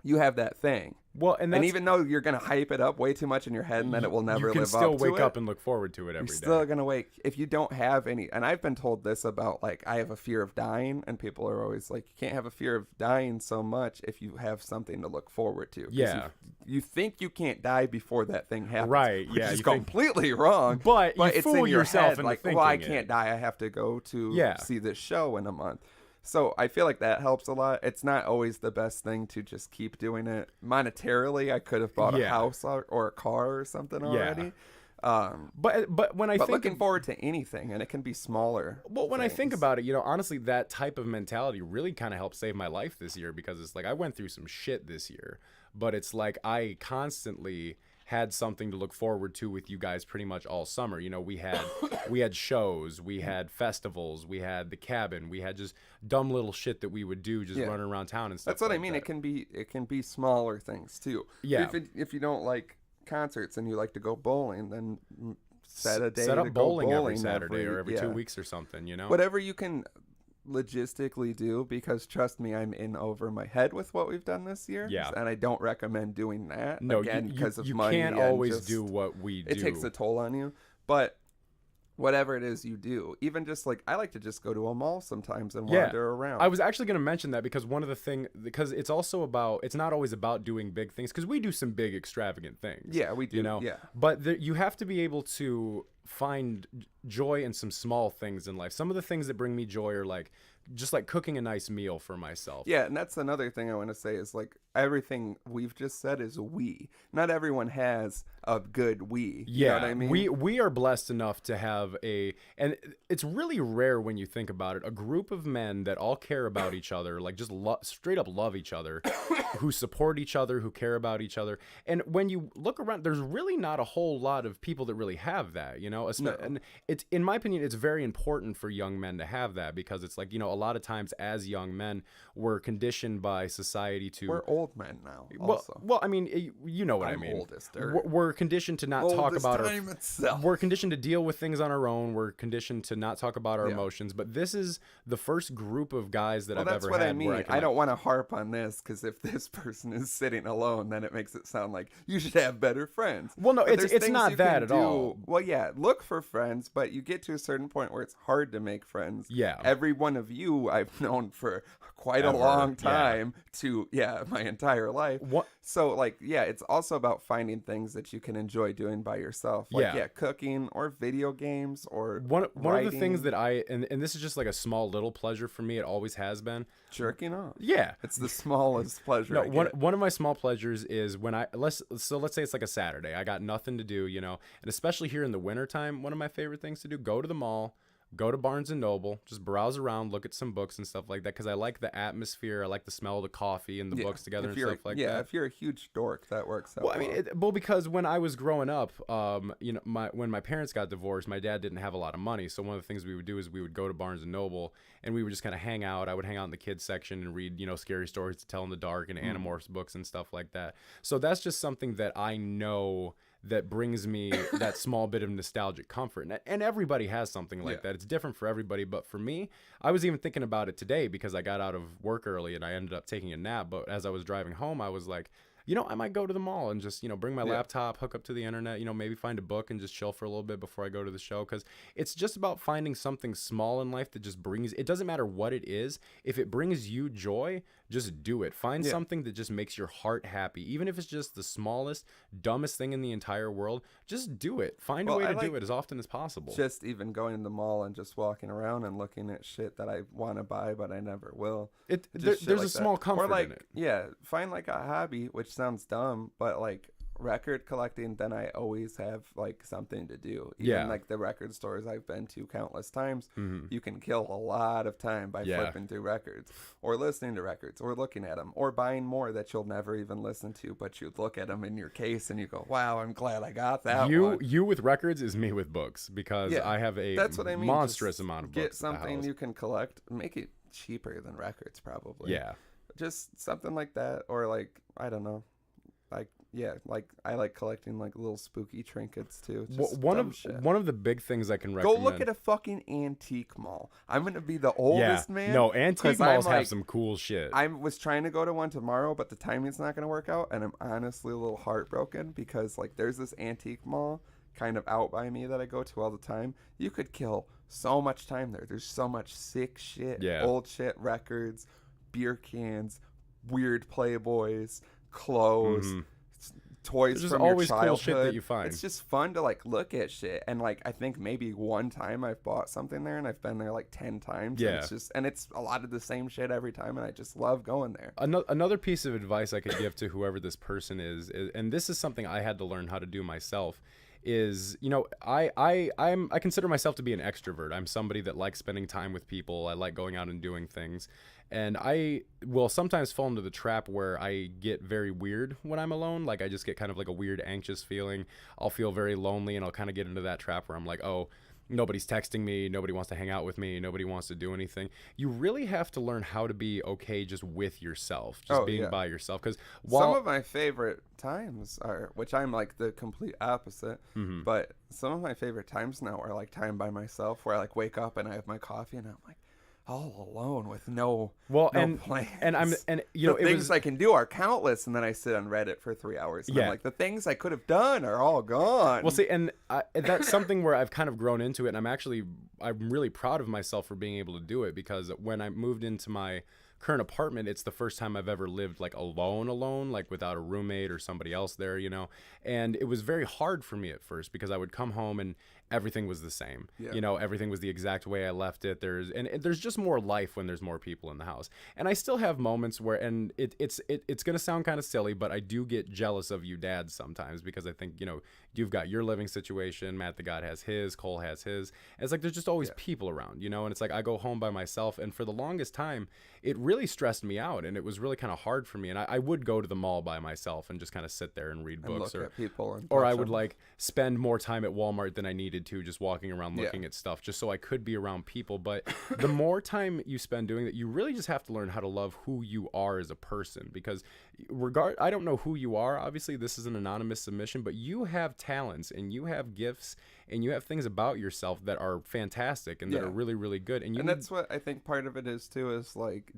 you have that thing. Well, and even though you're going to hype it up way too much in your head and then it will never live up to it. You can still wake up and look forward to it every day. You're still going to wake. If you don't have any, and I've been told this about, like, I have a fear of dying, and people are always like, you can't have a fear of dying so much if you have something to look forward to. Yeah. You think you can't die before that thing happens. Right, which is completely wrong. But you it's fool in your yourself head, into like, thinking well, I can't die. I have to go to see this show in a month. So I feel like that helps a lot. It's not always the best thing to just keep doing it. Monetarily, I could have bought a house or a car or something already. But when I think looking forward to anything, and it can be smaller. Well, when I think about it, honestly, that type of mentality really kind of helped save my life this year, because it's like I went through some shit this year, but it's like I constantly had something to look forward to with you guys pretty much all summer. We had shows, we had festivals, we had the cabin, we had just dumb little shit that we would do, just running around town and stuff. That's what I mean. It can be smaller things too. Yeah. If you don't like concerts and you like to go bowling, then set up bowling every Saturday or every 2 weeks or something. Whatever you can logistically do, because trust me, I'm in over my head with what we've done this year. Yeah. And I don't recommend doing that. No, again, because of money. You can't always do what we do. It takes a toll on you. But whatever it is you do, even just like, I like to just go to a mall sometimes and wander around. I was actually going to mention that, because one of the things, because it's also about, it's not always about doing big things, because we do some big extravagant things. Yeah, we do. But you have to be able to find joy in some small things in life. Some of the things that bring me joy are like just like cooking a nice meal for myself. Yeah, and that's another thing I want to say is like everything we've just said is we. Not everyone has a good we. Yeah, you know what I mean? we are blessed enough to have and it's really rare when you think about it, a group of men that all care about each other, like just straight up love each other, who support each other, who care about each other. And when you look around, there's really not a whole lot of people that really have that, you know? No. And it's, in my opinion, it's very important for young men to have that, because it's like, you know, a lot of times as young men, we're conditioned by society to... We're old men now, also. Well, I mean, you know what I mean. Oldest, or... We're conditioned to not talk about We're conditioned to deal with things on our own. We're conditioned to not talk about our emotions. But this is the first group of guys that I've ever had. That's what I mean. I don't want to harp on this, because if this person is sitting alone, then it makes it sound like you should have better friends. Well, no, it's not that at all. Well, yeah, look for friends, but you get to a certain point where it's hard to make friends. Yeah. Every one of you I've known for quite a long time, my entire life. What? So, like, yeah, it's also about finding things that you can enjoy doing by yourself. Like, cooking or video games or one of the things that and this is just like a small little pleasure for me. It always has been. Jerking off. Yeah. It's the smallest pleasure. No, one of my small pleasures is when let's say it's like a Saturday. I got nothing to do, you know, and especially here in the wintertime, one of my favorite things to do, go to the mall, go to Barnes & Noble, just browse around, look at some books and stuff like that, because I like the atmosphere. I like the smell of the coffee and the books together and stuff like that. Yeah, if you're a huge dork, that works out well. I mean, because when I was growing up, you know, when my parents got divorced, my dad didn't have a lot of money, so one of the things we would do is we would go to Barnes & Noble, and we would just kind of hang out. I would hang out in the kids section and read, you know, scary stories to tell in the dark and Animorphs books and stuff like that. So that's just something that I know that brings me that small bit of nostalgic comfort. And everybody has something like that. It's different for everybody. But for me, I was even thinking about it today because I got out of work early and I ended up taking a nap. But as I was driving home, I was like, you know, I might go to the mall and just, you know, bring my laptop, hook up to the internet, you know, maybe find a book and just chill for a little bit before I go to the show. Because it's just about finding something small in life that just brings, it doesn't matter what it is. If it brings you joy, just do it. Find something that just makes your heart happy. Even if it's just the smallest, dumbest thing in the entire world, just do it. Find a way to do it as often as possible. Just even going to the mall and just walking around and looking at shit that I want to buy, but I never will. There's like a small comfort in it. Yeah, find like a hobby, which sounds dumb, but like record collecting, then I always have like something to do. Even like the record stores I've been to countless times, you can kill a lot of time by flipping through records or listening to records or looking at them or buying more that you'll never even listen to, but you look at them in your case and you go, wow, I'm glad I got that one. You with records is me with books, because I have that's what I mean. Monstrous amount of books. Get something you can collect, make it cheaper than records probably. Yeah. Just something like that, or like, I don't know. Like I like collecting like little spooky trinkets too. One of the big things I can recommend. Go look at a fucking antique mall. I'm gonna be the oldest man. No, antique malls have some cool shit. I was trying to go to one tomorrow, but the timing's not gonna work out, and I'm honestly a little heartbroken because like there's this antique mall kind of out by me that I go to all the time. You could kill so much time there. There's so much sick shit, old shit, records, beer cans, weird Playboys, clothes. Toys from your childhood. Cool shit that you find. It's just fun to like look at shit, and like I think maybe one time I've bought something there, and I've been there like 10 times. Yeah, and it's a lot of the same shit every time, and I just love going there. Another piece of advice I could give to whoever this person is, and this is something I had to learn how to do myself, is, you know, I consider myself to be an extrovert. I'm somebody that likes spending time with people. I like going out and doing things. And I will sometimes fall into the trap where I get very weird when I'm alone. Like I just get kind of like a weird anxious feeling. I'll feel very lonely, and I'll kind of get into that trap where I'm like, oh, nobody's texting me. Nobody wants to hang out with me. Nobody wants to do anything. You really have to learn how to be okay just with yourself, just being by yourself. Because some of my favorite times are, which I'm like the complete opposite, but some of my favorite times now are like time by myself, where I like wake up and I have my coffee and I'm like, all alone with no plans. And you know, the things I can do are countless, and then I sit on Reddit for 3 hours. And I'm like, the things I could have done are all gone. Well, see, and that's something where I've kind of grown into it, and I'm really proud of myself for being able to do it, because when I moved into my current apartment, it's the first time I've ever lived like alone, like without a roommate or somebody else there, you know. And it was very hard for me at first, because I would come home and everything was the same. Yeah. You know, everything was the exact way I left it. There's just more life when there's more people in the house. And I still have moments where, and it's going to sound kind of silly, but I do get jealous of you dads sometimes, because I think, you know, you've got your living situation, Matt the God has his, Cole has his. And it's like there's just always people around, you know, and it's like I go home by myself, and for the longest time it really stressed me out, and it was really kind of hard for me. And I would go to the mall by myself and just kind of sit there and read books, look at people, or I would like spend more time at Walmart than I needed to, just walking around looking at stuff, just so I could be around people. But the more time you spend doing that, you really just have to learn how to love who you are as a person, because I don't know who you are. Obviously, this is an anonymous submission, but you have talents and you have gifts and you have things about yourself that are fantastic and that are really, really good. And that's what I think part of it is too, is like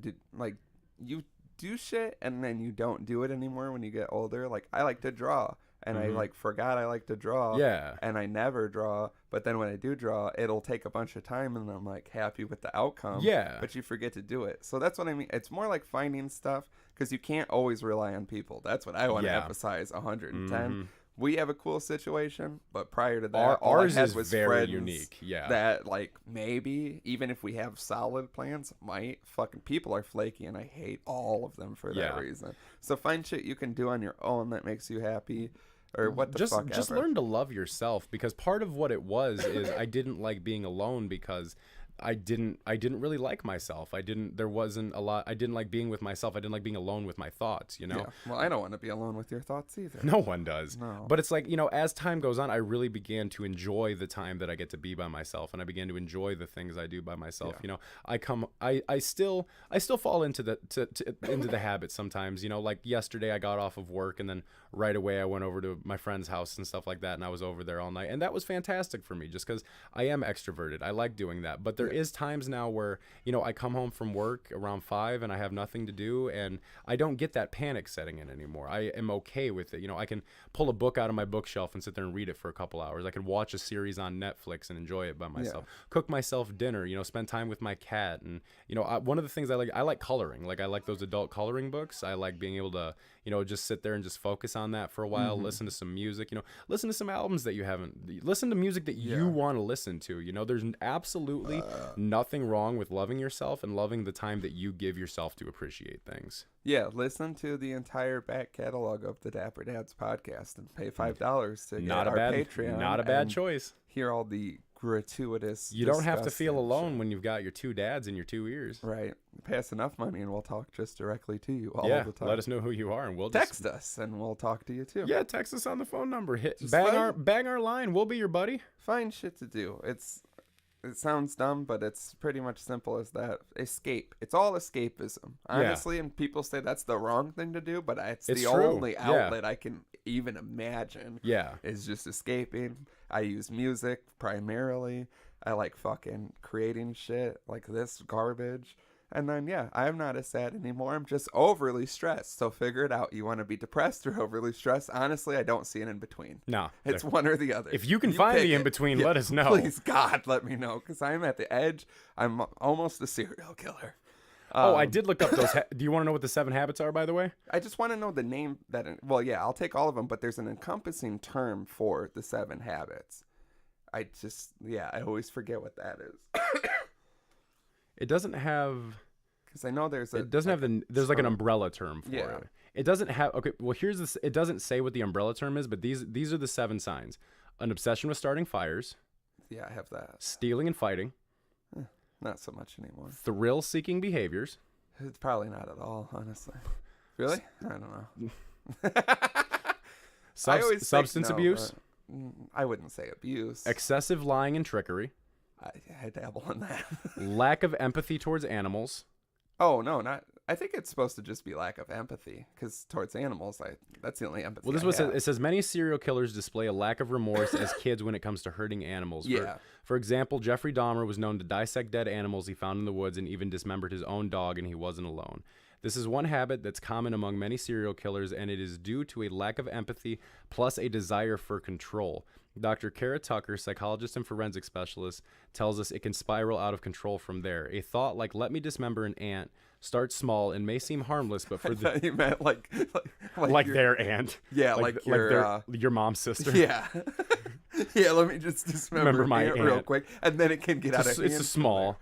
you do shit and then you don't do it anymore when you get older. Like, I like to draw, and I like forgot I like to draw. Yeah. And I never draw, but then when I do draw, it'll take a bunch of time, and I'm like happy with the outcome. Yeah. But you forget to do it. So that's what I mean. It's more like finding stuff, because you can't always rely on people. That's what I want to emphasize 110. We have a cool situation, but prior to that, ours is very unique. Yeah. That, like, maybe even if we have solid plans, fucking people are flaky, and I hate all of them for that reason. So find shit you can do on your own that makes you happy, or what the fuck just ever. learn to love yourself, because part of what it was is I didn't like being alone, because I didn't really like myself. I didn't like being with myself. I didn't like being alone with my thoughts, you know? Yeah. Well, I don't want to be alone with your thoughts either. No one does. No. But it's like, you know, as time goes on, I really began to enjoy the time that I get to be by myself, and I began to enjoy the things I do by myself. You know, I still fall into the habit sometimes, you know, like yesterday I got off of work, and then right away I went over to my friend's house and stuff like that, and I was over there all night, and that was fantastic for me, just because I am extroverted. I like doing that. But there is times now where, you know, I come home from work around 5 and I have nothing to do, and I don't get that panic setting in anymore. I am okay with it. You know, I can pull a book out of my bookshelf and sit there and read it for a couple hours. I can watch a series on Netflix and enjoy it by myself. Cook myself dinner, you know, spend time with my cat. And, you know, one of the things I like coloring. Like, I like those adult coloring books. I like being able to, you know, just sit there and just focus on that for a while, listen to some music, you know, listen to some albums that you haven't, listen to music that you want to listen to. You know, there's absolutely nothing wrong with loving yourself and loving the time that you give yourself to appreciate things. Yeah, listen to the entire back catalog of the Dapper Dads podcast and pay $5 to get our Patreon. Not a bad choice. Hear all the gratuitous. You don't have to feel alone when you've got your two dads in your two ears. Right. Pay us enough money and we'll talk just directly to you all the time. Let us know who you are and we'll text us and we'll talk to you too. Yeah, text us on the phone number. Bang our line. We'll be your buddy. Find shit to do. It sounds dumb, but it's pretty much simple as that. Escape. It's all escapism, honestly. And people say that's the wrong thing to do, but it's the true. only outlet I can even imagine. Yeah, is just escaping. I use music primarily. I like fucking creating shit like this garbage. And then, I'm not as sad anymore. I'm just overly stressed. So figure it out. You want to be depressed or overly stressed? Honestly, I don't see an in-between. No. It's one or the other. If you can find the in-between, let us know. Please, God, let me know. Because I'm at the edge. I'm almost a serial killer. I did look up those. Do you want to know what the 7 habits are, by the way? I just want to know the name. I'll take all of them. But there's an encompassing term for the 7 habits. I always forget what that is. It doesn't have, because I know there's there's like an umbrella term for it. It doesn't have. Okay, well here's this. It doesn't say what the umbrella term is, but these are the 7 signs: an obsession with starting fires. Yeah, I have that. Stealing and fighting. Not so much anymore. Thrill-seeking behaviors. It's probably not at all, honestly. Really? I don't know. Substance abuse. I wouldn't say abuse. Excessive lying and trickery. I dabble in that. Lack of empathy towards animals. Oh, no, not. I think it's supposed to just be lack of empathy, because towards animals, that's the only empathy. Well, this was it says many serial killers display a lack of remorse as kids when it comes to hurting animals. For example, Jeffrey Dahmer was known to dissect dead animals he found in the woods and even dismembered his own dog, and he wasn't alone. This is one habit that's common among many serial killers, and it is due to a lack of empathy plus a desire for control. Dr. Kara Tucker, psychologist and forensic specialist, tells us it can spiral out of control from there. A thought like, let me dismember an ant, starts small and may seem harmless, but for I thought you meant like their aunt. Yeah, like your mom's sister. Yeah. Yeah, let me just dismember my aunt real quick, and then it can get out of hand. It's a small.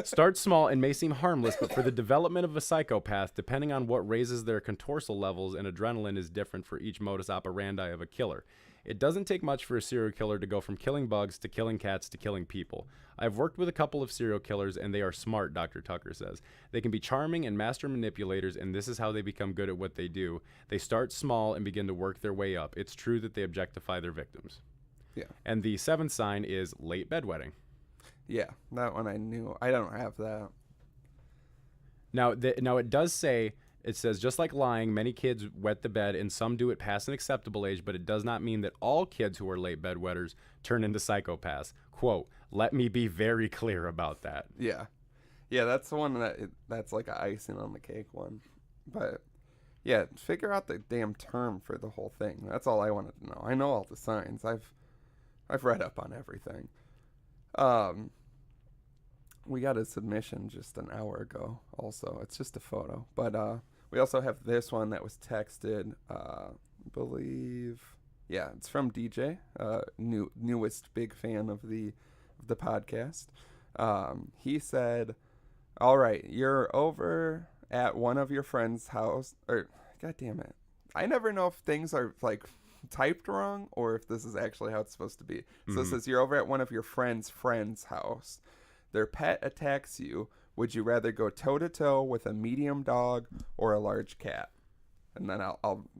Starts small and may seem harmless, but for the development of a psychopath, depending on what raises their contorsal levels and adrenaline is different for each modus operandi of a killer. It doesn't take much for a serial killer to go from killing bugs to killing cats to killing people. I've worked with a couple of serial killers, and they are smart, Dr. Tucker says. They can be charming and master manipulators, and this is how they become good at what they do. They start small and begin to work their way up. It's true that they objectify their victims. Yeah. And the seventh sign is late bedwetting. Yeah, that one I knew. I don't have that. Now it does say, it says, just like lying, many kids wet the bed and some do it past an acceptable age, but it does not mean that all kids who are late bedwetters turn into psychopaths. Quote, let me be very clear about that. Yeah. Yeah, that's the one that's like an icing on the cake one. But yeah, figure out the damn term for the whole thing. That's all I wanted to know. I know all the signs. I've read up on everything. We got a submission just an hour ago also. It's just a photo. But we also have this one that was texted, believe. Yeah, it's from DJ, newest big fan of the podcast. He said, all right, you're over at one of your friend's house, or God damn it. I never know if things are like typed wrong or if this is actually how it's supposed to be. So it says you're over at one of your friend's house. Their pet attacks you. Would you rather go toe-to-toe with a medium dog or a large cat? And then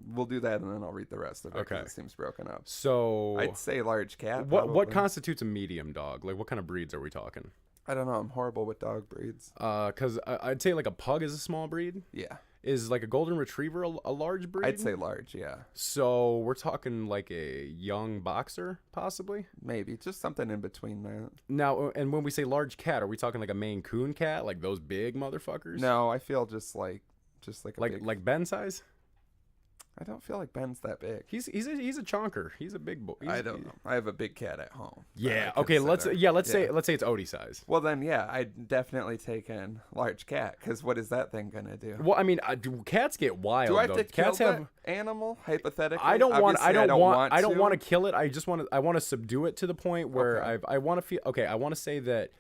we'll do that, and then I'll read the rest of it. Okay. It seems broken up. So I'd say large cat. What constitutes a medium dog? Like, what kind of breeds are we talking? I don't know. I'm horrible with dog breeds. Because I'd say like a pug is a small breed. Yeah. Is like a golden retriever a large breed? I'd say large, yeah. So we're talking like a young boxer, possibly? Maybe. Just something in between that. Now, and when we say large cat, are we talking like a Maine Coon cat? Like those big motherfuckers? No, I feel just like like Ben size? I don't feel like Ben's that big. He's a chonker. He's a big boy. I don't know. I have a big cat at home. Yeah. Okay. Let's say it's Odie size. Well then, yeah, I'd definitely take in large cat because what is that thing gonna do? Well, I mean, cats get wild. Do I have to kill that animal hypothetically? I don't want to kill it. I want to subdue it to the point where I want to feel okay. I want to say that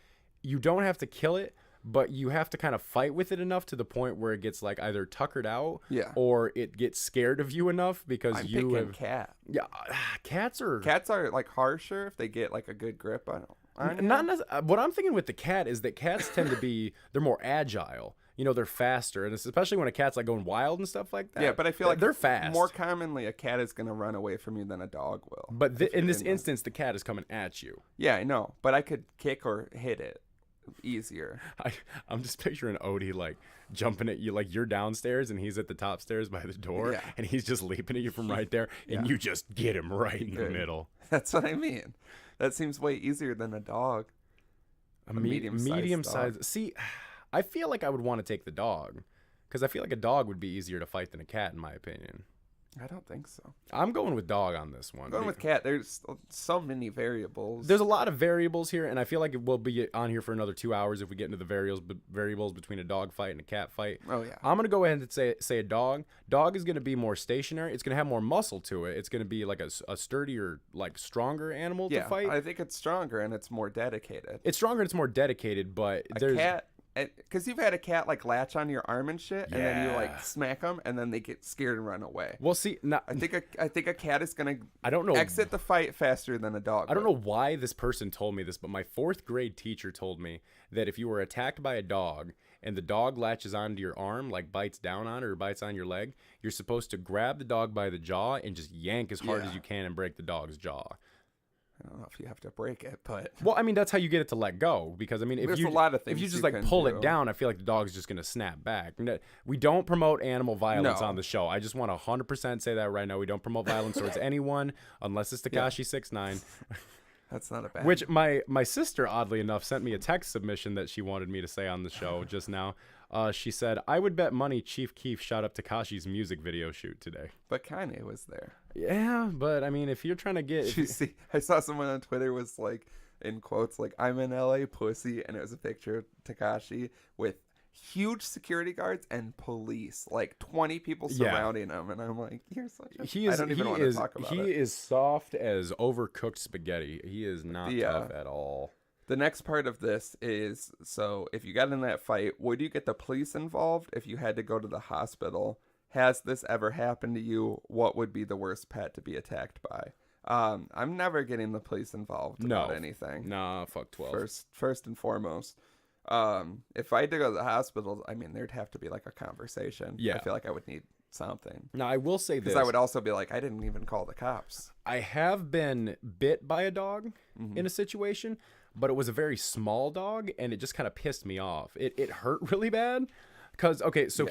you don't have to kill it, but you have to kind of fight with it enough to the point where it gets like either tuckered out, or it gets scared of you enough because I'm you picking cat. Yeah, cats are like harsher if they get like a good grip on what I'm thinking with the cat is that cats tend to be they're more agile. You know, they're faster, and especially when a cat's like going wild and stuff like that. Yeah, but I feel like they're fast. More commonly, a cat is going to run away from you than a dog will. But in this instance, the cat is coming at you. Yeah, I know, but I could kick or hit it easier. I'm just picturing Odie like jumping at you, like you're downstairs and he's at the top stairs by the door, and he's just leaping at you from right there, and you just get him right in the middle. That's what I mean. That seems way easier than a dog. A medium size. See, I feel like I would want to take the dog because I feel like a dog would be easier to fight than a cat, in my opinion. I don't think so. I'm going with dog on this one. I'm going with cat. There's so many variables. There's a lot of variables here, and I feel like it will be on here for another 2 hours if we get into the variables between a dog fight and a cat fight. Oh, yeah. I'm going to go ahead and say a dog. Dog is going to be more stationary. It's going to have more muscle to it. It's going to be like a sturdier, like stronger animal to fight. I think it's stronger and it's more dedicated. It's stronger and it's more dedicated, but there's... cat... Because you've had a cat like latch on your arm and shit, and then you like smack them, and then they get scared and run away. Well, see, now, I think a cat is gonna exit the fight faster than a dog. I don't know why this person told me this, but my 4th grade teacher told me that if you were attacked by a dog and the dog latches onto your arm, like bites down on it or bites on your leg, you're supposed to grab the dog by the jaw and just yank as hard as you can and break the dog's jaw. I don't know if you have to break it, but... Well, I mean, that's how you get it to let go. Because, I mean, if you just like pull it down, I feel like the dog's just going to snap back. We don't promote animal violence on the show. I just want to 100% say that right now. We don't promote violence towards anyone unless it's Tekashi 6ix9ine. That's not a bad... Which my sister, oddly enough, sent me a text submission that she wanted me to say on the show just now. She said, I would bet money Chief Keef shot up Tekashi's music video shoot today. But Kanye was there. Yeah, but I mean, if you're trying to get, I saw someone on Twitter was like, in quotes, like, I'm in LA pussy, and it was a picture of Tekashi with huge security guards and police, like 20 people surrounding him, and I'm like, you're such a... I don't even want to talk about it. He is soft as overcooked spaghetti. He is not tough at all. The next part of this is, so if you got in that fight, would you get the police involved if you had to go to the hospital? Has this ever happened to you? What would be the worst pet to be attacked by? I'm never getting the police involved about anything. Nah, fuck 12. First and foremost. If I had to go to the hospital, I mean, there'd have to be like a conversation. Yeah. I feel like I would need something. Now, I will say this. Because I would also be like, I didn't even call the cops. I have been bit by a dog in a situation, but it was a very small dog, and it just kind of pissed me off. It hurt really bad. Cause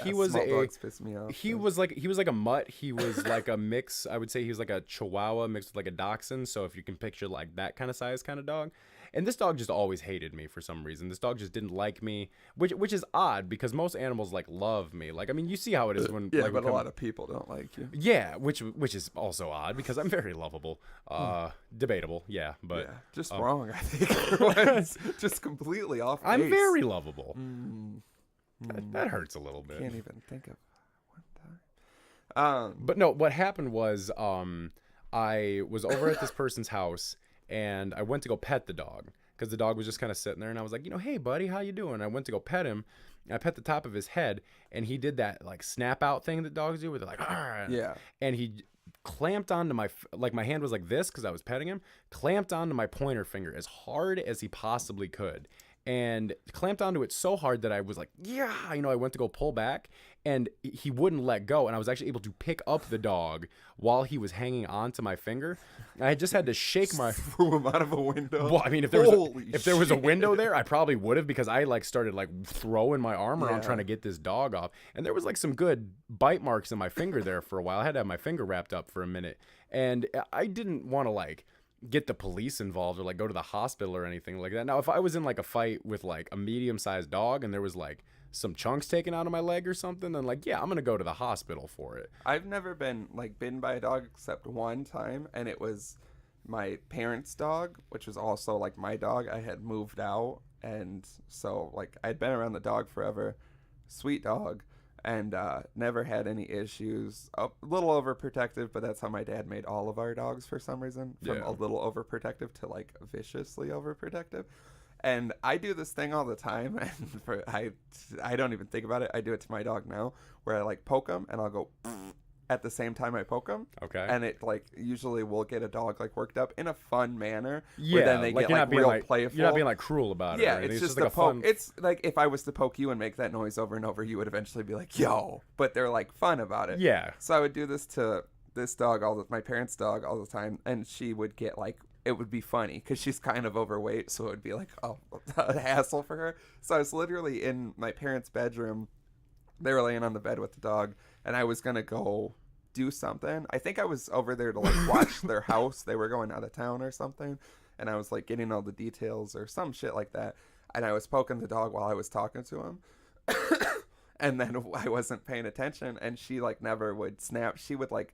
he was dogs piss me off, he was like a mutt. He was like a mix. I would say he was like a Chihuahua mixed with like a Dachshund. So if you can picture like that kind of size kind of dog, and this dog just always hated me for some reason. This dog just didn't like me, which is odd because most animals like love me. Like I mean, you see how it is when but a lot of people don't like you. Yeah, which is also odd because I'm very lovable. Debatable, but just wrong. I think just completely off base. I'm very lovable. That hurts a little bit. Can't even think of one time. But no, what happened was I was over at this person's house and I went to go pet the dog because the dog was just kind of sitting there and I was like, hey buddy, how you doing? I went to go pet him. I pet the top of his head and he did that like snap out thing that dogs do where they're like, argh! Yeah. And he clamped onto my hand was like this because I was petting him, clamped onto my pointer finger as hard as he possibly could. And clamped onto it so hard that I was like, I went to go pull back and he wouldn't let go. And I was actually able to pick up the dog while he was hanging onto my finger. I just had to shake my... Threw him out of a window? Well, I mean, if there was a window there, I probably would have because I like started like throwing my arm around trying to get this dog off. And there was like some good bite marks in my finger there for a while. I had to have my finger wrapped up for a minute. And I didn't want to like... get the police involved or like go to the hospital or anything like that. Now, if I was in like a fight with like a medium-sized dog and there was like some chunks taken out of my leg or something, then like, I'm going to go to the hospital for it. I've never been like bitten by a dog except one time, and it was my parents' dog, which was also like my dog. I had moved out, and so like I'd been around the dog forever. Sweet dog. And never had any issues. A little overprotective, but that's how my dad made all of our dogs for some reason. From a little overprotective to like viciously overprotective. And I do this thing all the time, and I don't even think about it. I do it to my dog now, where I like poke him, and I'll go at the same time I poke him. Okay. And it like usually will get a dog like worked up in a fun manner. Yeah. Where then they get like real playful. You're not being like cruel about it. Yeah, it's just like a poke. It's like if I was to poke you and make that noise over and over, you would eventually be like, yo. But they're like fun about it. Yeah. So I would do this to this dog, my parents' dog all the time. And she would get like, it would be funny because she's kind of overweight. So it would be like, a hassle for her. So I was literally in my parents' bedroom. They were laying on the bed with the dog. And I was going to go do something. I think I was over there to like watch their house. They were going out of town or something. And I was like getting all the details or some shit like that. And I was poking the dog while I was talking to him. And then I wasn't paying attention. And she like never would snap. She would like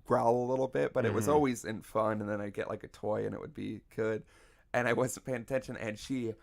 growl a little bit, but it was always in fun. And then I'd get like a toy and it would be good. And I wasn't paying attention. And she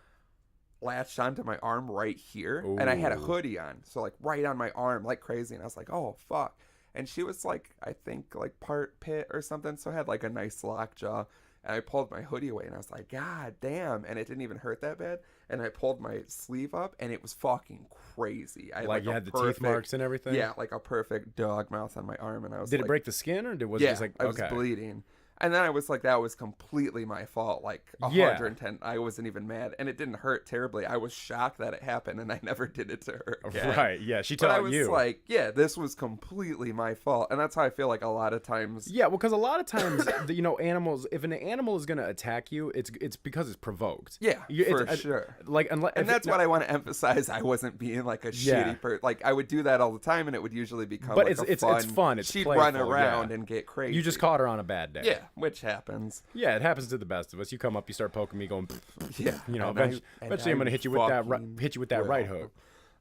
latched onto my arm right here. Ooh. And I had a hoodie on. So like right on my arm like crazy. And I was like, oh, fuck. And she was like, I think like part pit or something. So I had like a nice lockjaw. And I pulled my hoodie away and I was like, God damn. And it didn't even hurt that bad. And I pulled my sleeve up and it was fucking crazy. Like you had the teeth marks and everything? Yeah, like a perfect dog mouth on my arm. And I was Did it break the skin or was it just like, okay. I was bleeding. And then I was like, that was completely my fault. Like 110. I wasn't even mad. And it didn't hurt terribly. I was shocked that it happened and I never did it to her again. Right. Yeah. She taught you. But I was like, yeah, this was completely my fault. And that's how I feel like a lot of times. Yeah. Well, because a lot of times, animals, if an animal is going to attack you, it's because it's provoked. Yeah. For sure. Like, and that's what I want to emphasize. I wasn't being like a shitty person. Like I would do that all the time and it would usually become like it's fun. It's she'd playful, run around and get crazy. You just caught her on a bad day. Yeah. Which happens. Yeah, it happens to the best of us. You come up, you start poking me, going, yeah. Eventually I'm gonna hit you with that right hook.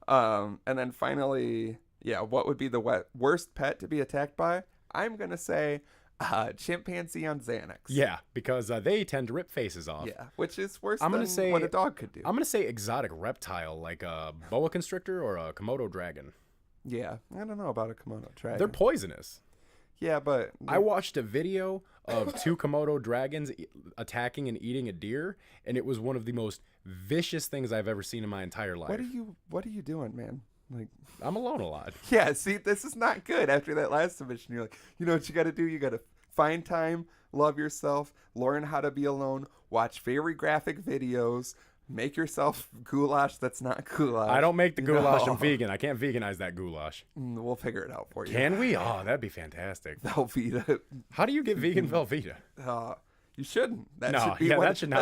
And then finally, what would be the worst pet to be attacked by? I'm gonna say chimpanzee on Xanax. Yeah, because they tend to rip faces off. Yeah, which is worse than what a dog could do. I'm going to say exotic reptile, like a boa constrictor or a Komodo dragon. Yeah, I don't know about a Komodo dragon. They're poisonous. Yeah, but... I watched a video of 2 Komodo dragons attacking and eating a deer, and it was one of the most vicious things I've ever seen in my entire life. What are you doing, man? Like, I'm alone a lot. Yeah, see, this is not good. After that last submission, you're like, you know what you got to do? You got to find time, love yourself, learn how to be alone, watch very graphic videos, make yourself goulash that's not goulash. I don't make the goulash. I'm vegan. I can't veganize that goulash. We'll figure it out for you. Can we? Oh, that'd be fantastic. Velveeta. How do you get vegan Velveeta? You shouldn't. That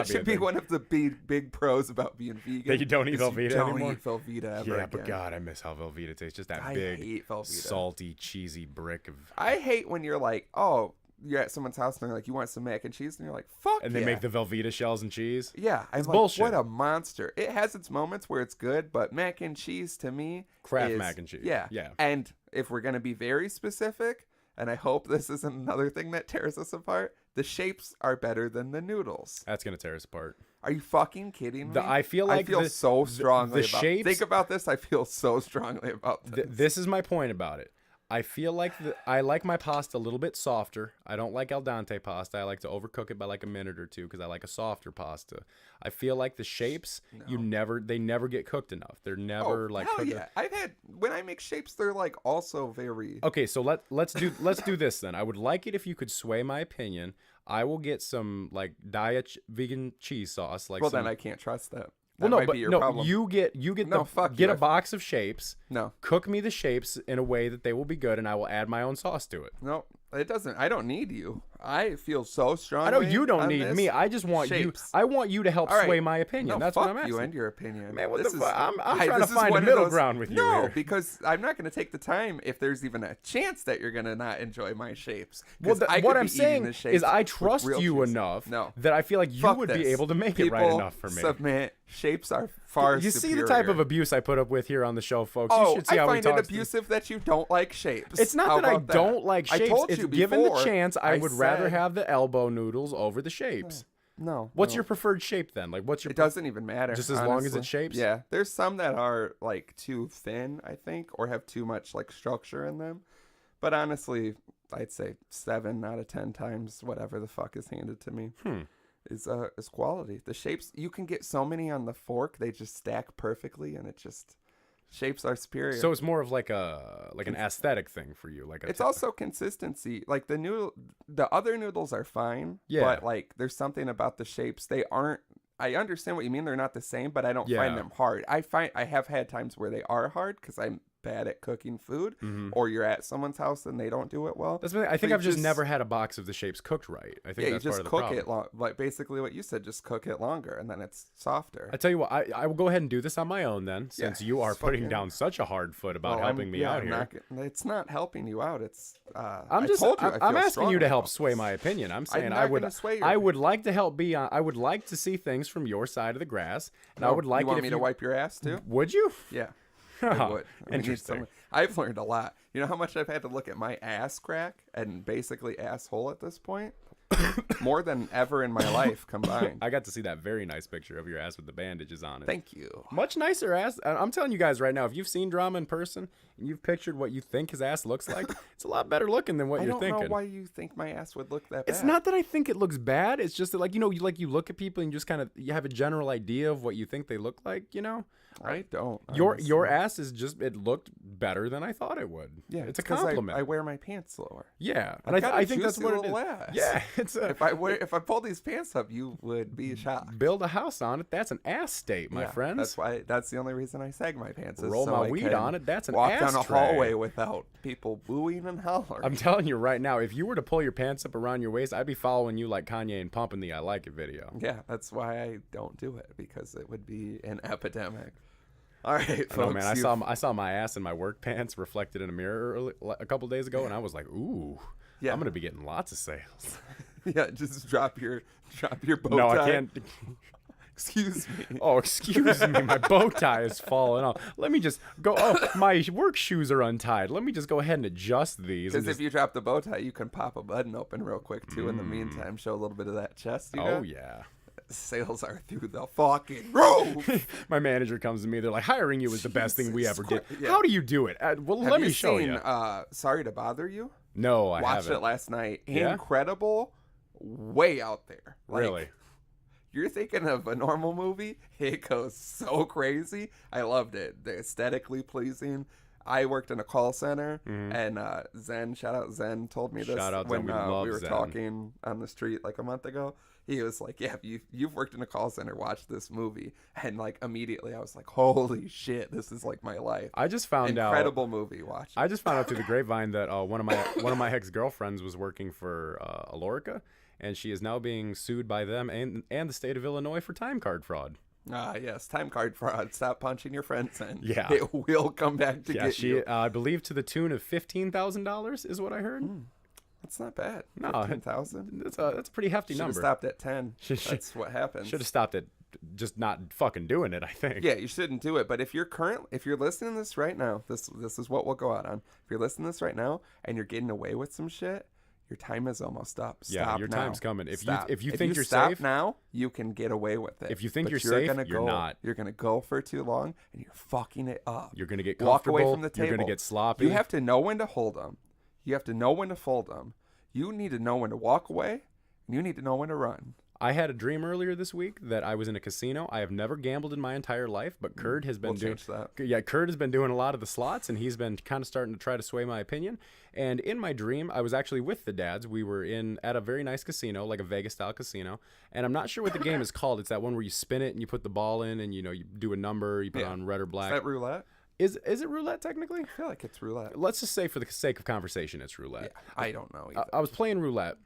should be one of the big pros about being vegan. That you don't eat Velveeta anymore? Don't eat Velveeta ever again. But God, I miss how Velveeta tastes. Just that big, salty, cheesy brick of... I hate when you're like, oh, you're at someone's house and they're like, you want some mac and cheese? And you're like, fuck And they make the Velveeta shells and cheese? Yeah. It's bullshit. What a monster. It has its moments where it's good, but mac and cheese to me Kraft mac and cheese. Yeah. Yeah. And if we're going to be very specific, and I hope this isn't another thing that tears us apart, the shapes are better than the noodles. That's going to tear us apart. Are you fucking kidding me? I feel so strongly the about shapes. Think about this. I feel so strongly about this. This is my point about it. I feel like I like my pasta a little bit softer. I don't like al dente pasta. I like to overcook it by like a minute or two because I like a softer pasta. I feel like the shapes, they never get cooked enough. They're never cooked yeah. When I make shapes, they're like also very... Okay, so let's do this then. I would like it if you could sway my opinion. I will get some like diet vegan cheese sauce. Then I can't trust that. Problem. You get a box of shapes. No. Cook me the shapes in a way that they will be good, and I will add my own sauce to it. No, it doesn't. I don't need you. I feel so strongly. I know you don't need me. I just want shapes. you. I want you to help sway my opinion. No, That's what I'm asking. you and your opinion. Man, I'm trying to find a middle ground with you No, here. because I'm not going to take the time if there's even a chance that you're going to not enjoy my shapes. Well, what I'm saying is I trust you enough that I feel like you would be able to make it right enough for me. Submit. Shapes are far superior. You see the type of abuse I put up with here on the show, folks. Oh, you should see how I find it abusive that you don't like shapes. It's not that I don't like shapes. I told it's you given the before, chance, I would rather have the elbow noodles over the shapes. No. What's your preferred shape then? Like, what's your? It doesn't even matter. Just as long as it shapes. Yeah, there's some that are like too thin, I think, or have too much like structure in them. But honestly, I'd say 7 out of 10 times whatever the fuck is handed to me is quality. The shapes, you can get so many on the fork, they just stack perfectly, and it just shapes are superior. So it's more of like an aesthetic thing for you. It's also consistency. Like the other noodles are fine, but like there's something about the shapes. They aren't. I understand what you mean. They're not the same, but I don't find them hard. I have had times where they are hard because I'm bad at cooking food, or you're at someone's house and they don't do it well. I think I've just never had a box of the shapes cooked right. I think that's part of the problem. You just cook it like basically what you said. Just cook it longer, and then it's softer. I tell you what, I will go ahead and do this on my own then, since you are putting down such a hard foot about helping me out here. It's not helping you out. It's I'm asking you to help sway my opinion. I'm saying I would like to help be on. I would like to see things from your side of the grass, and I would like. You want me to wipe your ass too? Would you? Yeah. I would. Interesting. I've learned a lot. You know how much I've had to look at my ass crack and basically asshole at this point? More than ever in my life combined. I got to see that very nice picture of your ass with the bandages on it. Thank you. Much nicer ass. I'm telling you guys right now, if you've seen Drama in person and you've pictured what you think his ass looks like, it's a lot better looking than what you're thinking. I don't know why you think my ass would look that bad. It's not that I think it looks bad. It's just that, you look at people and you just kind of you have a general idea of what you think they look like, I don't. Your ass is it looked better than I thought it would. Yeah, it's a compliment. I wear my pants lower. Yeah, and I think that's what it is. Ass. Yeah, it's if I pull these pants up, you would be shocked. Build a house on it. That's an ass state, my friends. That's the only reason I sag my pants. Roll my weed on it. That's an walk ass down a tray. hallway without people booing and hollering. I'm telling you right now, if you were to pull your pants up around your waist, I'd be following you like Kanye and pumping the "I Like It" video. Yeah, that's why I don't do it, because it would be an epidemic. All right, folks. Man, I saw my ass in my work pants reflected in a mirror a couple days ago, and I was like, "Ooh, I'm gonna be getting lots of sales." Yeah, just drop your bow tie. No, I can't. Excuse me. Oh, excuse me. My bow tie is falling off. Let me just go. Oh, my work shoes are untied. Let me just go ahead and adjust these. Because if you drop the bow tie, you can pop a button open real quick, too. In the meantime, show a little bit of that chest. Oh, yeah. Sales are through the fucking roof. My manager comes to me. They're like, hiring you was the best thing we ever did. Yeah. How do you do it? Well, let me show you. Sorry to Bother You? No, I haven't. Watched it last night. Yeah? Incredible. Way out there. Really? You're thinking of a normal movie. It goes so crazy. I loved it. They're aesthetically pleasing. I worked in a call center, and Zen, shout out Zen, told me this when we were talking on the street like a month ago. He was like, yeah, you've worked in a call center, watch this movie. And like immediately I was like, holy shit, this is like my life. I just found out. Incredible movie, watch it. I just found out through the grapevine that one of my ex-girlfriends was working for Alorica, and she is now being sued by them and the state of Illinois for time card fraud. Yes, time card fraud. Stop punching your friends in. Yeah. It will come back to get you. I believe to the tune of $15,000 is what I heard. That's not bad. No, 15,000. That's a pretty hefty number. Should have stopped at 10. That's what happens. Should have stopped at just not fucking doing it, I think. Yeah, you shouldn't do it. But if you're listening to this right now, this is what we'll go out on. If you're listening to this right now and you're getting away with some shit, your time is almost up. Stop your now. time's coming. If you if think you you're stop safe now, you can get away with it. If you think you're safe, you're not. You're gonna go for too long, and you're fucking it up. You're gonna get walk comfortable. away from the table. You're gonna get sloppy. You have to know when to hold them. You have to know when to fold them. You need to know when to walk away, and you need to know when to run. I had a dream earlier this week that I was in a casino. I have never gambled in my entire life, but Kurt has been doing that. Yeah, Kurt has been doing a lot of the slots, and he's been kind of starting to try to sway my opinion. And in my dream, I was actually with the dads. We were at a very nice casino, like a Vegas-style casino. And I'm not sure what the game is called. It's that one where you spin it and you put the ball in, and you do a number. You put on red or black. Is that roulette? Is it roulette technically? I feel like it's roulette. Let's just say for the sake of conversation, it's roulette. Yeah, I don't know either. I was playing roulette.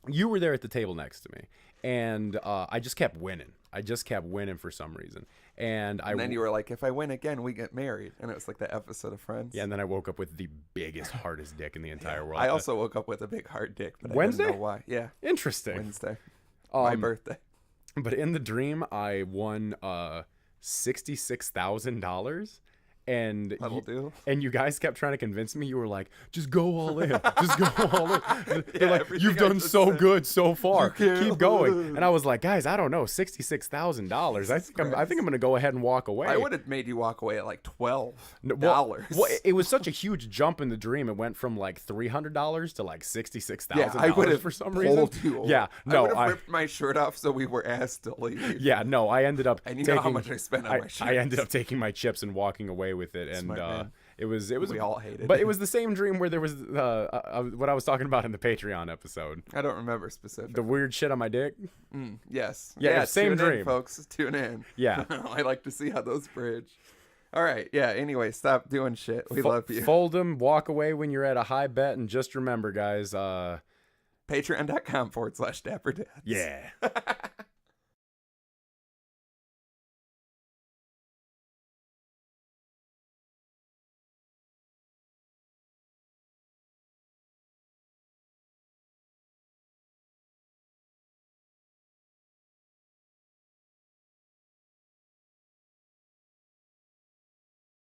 You were there at the table next to me, and I just kept winning. I just kept winning for some reason. And then you were like, if I win again, we get married. And it was like the episode of Friends. Yeah, and then I woke up with the biggest, hardest dick in the entire world. I also woke up with a big hard dick. But Wednesday? I didn't know why. Yeah. Interesting. Wednesday. My birthday. But in the dream, I won $66,000. And you guys kept trying to convince me. You were like, just go all in. Just go all in. They're like, you've done so good so far. Keep going. And I was like, guys, I don't know, $66,000. I think I'm going to go ahead and walk away. I would have made you walk away at like $12. Well, it was such a huge jump in the dream. It went from like $300 to like $66,000 for some reason. Yeah, no, I would have ripped my shirt off so we were asked to leave. Yeah, no, I ended up. And you know how much I spent on my shirt. I ended up taking my chips and walking away with it, and it was we all hated but it was the same dream where there was what I was talking about in the Patreon episode. I don't remember specifically. The weird shit on my dick. Yes, same dream, in, folks. Tune in. Yeah. I like to see how those bridge. All right, yeah. Anyway, stop doing shit. We love you. Fold them, walk away when you're at a high bet, and just remember, guys. Patreon.com/DapperDads. Yeah.